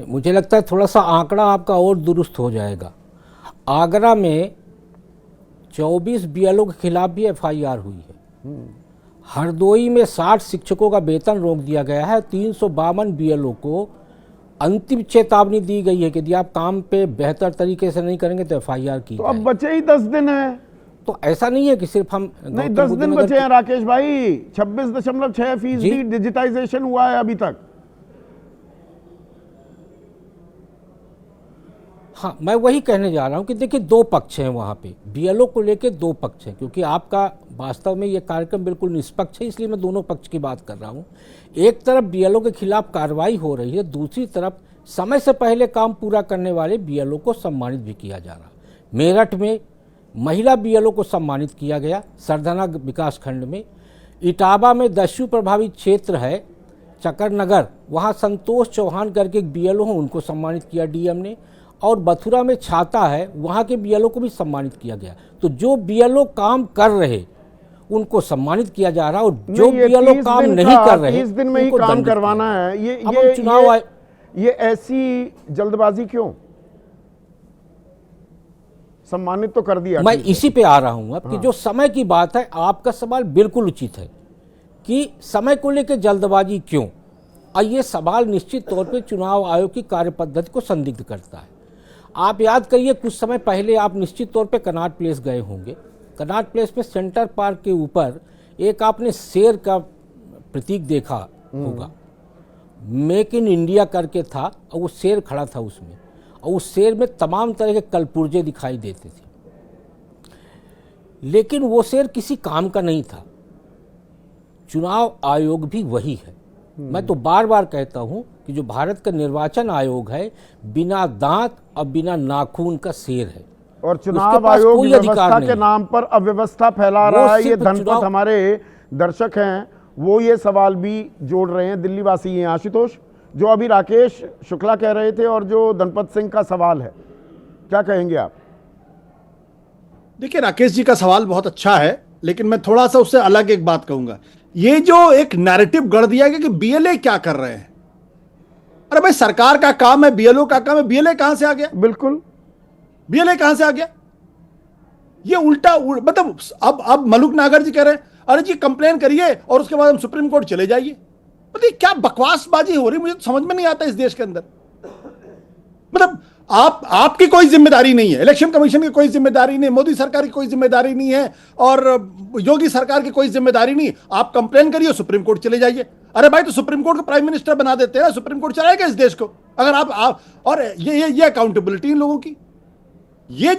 मुझे लगता है थोड़ा सा आंकड़ा आपका और दुरुस्त हो जाएगा। आगरा में 24 BLO के खिलाफ भी FIR हुई है। हरदोई में 60 शिक्षकों का वेतन रोक दिया गया है। 352 BLO को अंतिम चेतावनी दी गई है कि यदि आप काम पे बेहतर तरीके से नहीं करेंगे तो FIR की। तो अब बचे ही 10 दिन है। तो ऐसा नहीं है कि सिर्फ हम नहीं, 10 दिन बचे हैं राकेश भाई। 26.6% डिजिटाइजेशन हुआ है अभी तक। हाँ, मैं वही कहने जा रहा हूँ कि देखिए 2 पक्ष हैं वहाँ पे, BLO को लेके 2 पक्ष हैं, क्योंकि आपका वास्तव में ये कार्यक्रम बिल्कुल निष्पक्ष है, इसलिए मैं दोनों पक्ष की बात कर रहा हूँ। एक तरफ BLO के खिलाफ कार्रवाई हो रही है, दूसरी तरफ समय से पहले काम पूरा करने वाले BLO को सम्मानित भी किया जा रहा है। मेरठ में महिला BLO को सम्मानित किया गया, सरधना विकास खंड में। इटावा में दस्यु प्रभावित क्षेत्र है चकरनगर, वहाँ संतोष चौहान करके एक BLO हैं, उनको सम्मानित किया DM ने। और मथुरा में छाता है, वहाँ के BLO को भी सम्मानित किया गया। तो जो BLO काम कर रहे उनको सम्मानित किया जा रहा है, और जो BLO काम नहीं कर रहे 30 दिन में ही काम करवाना है। ये ऐसी जल्दबाजी क्यों? सम्मानित तो कर दिया। मैं इसी पे आ रहा हूं अब कि जो समय की बात है, आपका सवाल बिल्कुल उचित है कि समय को लेकर जल्दबाजी क्यों, और ये सवाल निश्चित तौर पे चुनाव आयोग की कार्यपद्धति को संदिग्ध करता है। आप याद करिए, कुछ समय पहले आप निश्चित तौर पे कनॉट प्लेस गए होंगे। कनॉट प्लेस में सेंटर पार्क के ऊपर एक आपने शेर का प्रतीक देखा होगा, मेक इन इंडिया करके था, और वो शेर खड़ा था उसमें, और उस शेर में तमाम तरह के कलपुर्जे दिखाई देते थे, लेकिन वो शेर किसी काम का नहीं था। चुनाव आयोग भी वही है। मैं तो बार बार कहता हूं कि जो भारत का निर्वाचन आयोग है, बिना दांत और बिना नाखून का शेर है, और चुनाव आयोग व्यवस्था के नाम पर अव्यवस्था फैला रहा है। ये धनपत हमारे दर्शक हैं, वो ये सवाल भी जोड़ रहे हैं। दिल्ली वासी हैं आशुतोष, जो अभी राकेश शुक्ला कह रहे थे और जो धनपत सिंह का सवाल है, क्या कहेंगे आप? देखिए, राकेश जी का सवाल बहुत अच्छा है, लेकिन मैं थोड़ा सा उससे अलग एक बात कहूंगा। ये जो एक नैरेटिव गढ़ दिया गया कि बीएलए क्या कर रहे हैं, अरे भाई सरकार का काम है, बीएलओ का काम है, बीएलए कहां से आ गया? बिल्कुल, बीएलए कहां से आ गया? ये उल्टा मतलब अब मलूक नागर जी कह रहे हैं अरे जी कंप्लेन करिए और उसके बाद हम सुप्रीम कोर्ट चले जाइए। मतलब क्या बकवासबाजी हो रही, मुझे तो समझ में नहीं आता इस देश के अंदर। मतलब आपकी कोई जिम्मेदारी नहीं है, इलेक्शन कमीशन की कोई जिम्मेदारी नहीं, मोदी सरकार की कोई जिम्मेदारी नहीं है और योगी सरकार की कोई जिम्मेदारी नहीं। आप कंप्लेन करिए, सुप्रीम कोर्ट चले जाइए। अरे भाई तो सुप्रीम कोर्ट को प्राइम मिनिस्टर बना देते हैं, सुप्रीम कोर्ट चलाएगा इस देश को। अगर आप और ये अकाउंटेबिलिटी इन लोगों की, ये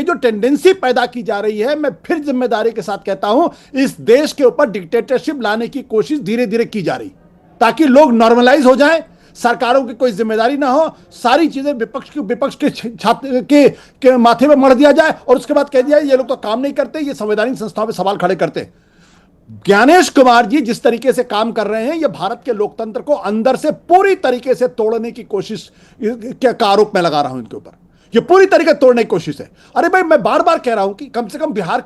जो टेंडेंसी पैदा की जा रही है, मैं फिर जिम्मेदारी के साथ कहता हूं, इस देश के ऊपर डिक्टेटरशिप लाने की कोशिश धीरे धीरे की जा रही, ताकि लोग नॉर्मलाइज हो जाएं, सरकारों की कोई जिम्मेदारी ना हो, सारी चीजें विपक्ष के माथे में मढ़ दिया जाए और उसके बाद कह दिया ये लोग तो काम नहीं करते, ये संवैधानिक संस्थाओं पे सवाल खड़े करते। ज्ञानेश कुमार जी जिस तरीके से काम कर रहे हैं, ये भारत के लोकतंत्र को अंदर से पूरी तरीके से तोड़ने की कोशिश का आरोप मैं लगा रहा हूं इनके ऊपर। ये पूरी तरीके तोड़ने की कोशिश है। अरे भाई मैं बार बार कह रहा हूं कि कम से कम बिहार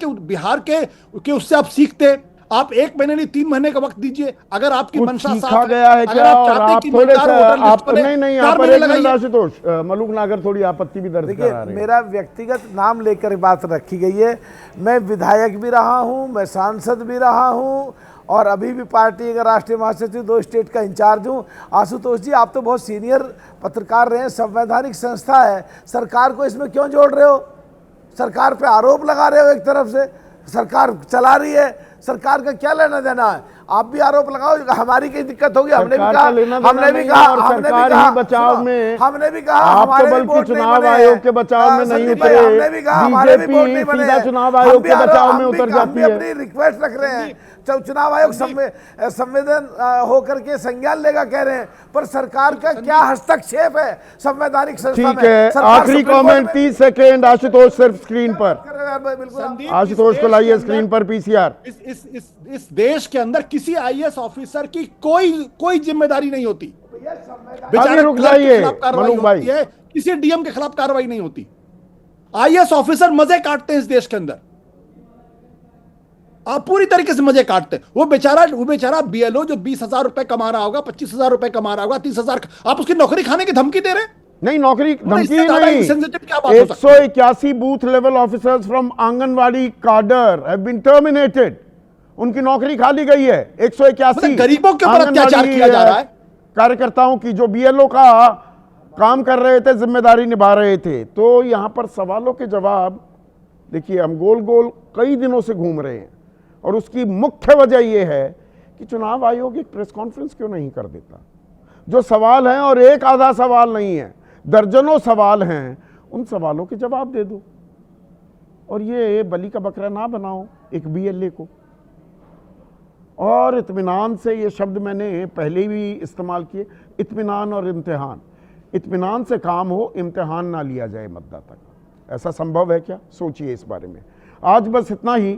के उससे आप सीखते। आप 1 महीने नहीं 3 महीने का वक्त दीजिए। अगर आपकी मंशा साफ गया है क्या, और आप थोड़े आप नहीं यहाँ पर एक मिनट आशुतोष, मलूक नागर थोड़ी आपत्ति भी दर्ज करा रहे हैं। मेरा व्यक्तिगत नाम लेकर बात रखी गई है। मैं विधायक भी रहा हूँ, मैं सांसद भी रहा हूँ और अभी भी पार्टी का राष्ट्रीय महासचिव 2 स्टेट का इंचार्ज हूँ। आशुतोष जी, आप तो बहुत सीनियर पत्रकार रहे हैं, संवैधानिक संस्था है, सरकार को इसमें क्यों जोड़ रहे हो? सरकार पे आरोप लगा रहे हो, एक तरफ से सरकार चला रही है, सरकार का क्या लेना देना है? आप भी आरोप लगाओ, हमारी कोई दिक्कत होगी, हमने भी कहा हमारे चुनाव आयोग के बचाव में नहीं उतरे, हमने भी कहा हमारे भी वोट नहीं बने, चुनाव आयोग के बचाव में उतर जाती है। अपनी रिक्वेस्ट रख रहे हैं, चुनाव आयोग संवेदन होकर के संज्ञान लेगा कह रहे हैं, पर सरकार का क्या हस्तक्षेप है संवैधानिक संस्था में? ठीक है, आखिरी कमेंट 30 सेकेंड आशुतोष, सिर्फ स्क्रीन पर। आशुतोष को लाइए स्क्रीन पर। पीसीआर, इस देश के अंदर किसी आईएएस ऑफिसर की कोई जिम्मेदारी नहीं होती। बेचारे रुक जाइए मलूक भाई, किसी डीएम के खिलाफ कार्रवाई नहीं होती। आईएएस ऑफिसर मजे काटते हैं इस देश के अंदर, आप पूरी तरीके से मजे काटते हैं। वो बेचारा बीएलओ जो 20,000 रुपए कमा रहा होगा, 25,000 रुपए कमा रहा होगा, 30,000, आप उसकी नौकरी खाने की धमकी दे रहे हैं? नहीं, नौकरी धमकी नहीं। 181 booth level officers from anganwadi कार्डर हैव बीन टर्मिनेटेड, उनकी नौकरी खाली गई है। 181 गरीबों के ऊपर अत्याचार किया जा रहा है। कार्यकर्ताओं की जो बीएलओ का काम कर रहे थे, जिम्मेदारी निभा रहे थे। तो यहां पर सवालों के जवाब देखिए, हम गोल गोल कई दिनों से घूम रहे हैं और उसकी मुख्य वजह यह है कि चुनाव आयोग एक प्रेस कॉन्फ्रेंस क्यों नहीं कर देता? जो सवाल हैं, और एक आधा सवाल नहीं है, दर्जनों सवाल हैं, उन सवालों के जवाब दे दो और ये बलि का बकरा ना बनाओ एक बीएलए को। और इत्मीनान से, ये शब्द मैंने पहले भी इस्तेमाल किए, इत्मीनान और इम्तिहान। इत्मीनान से काम हो, इम्तिहान ना लिया जाए मतदाता का। ऐसा संभव है क्या? सोचिए इस बारे में। आज बस इतना ही।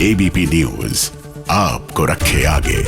एबीपी न्यूज आपको रखे आगे।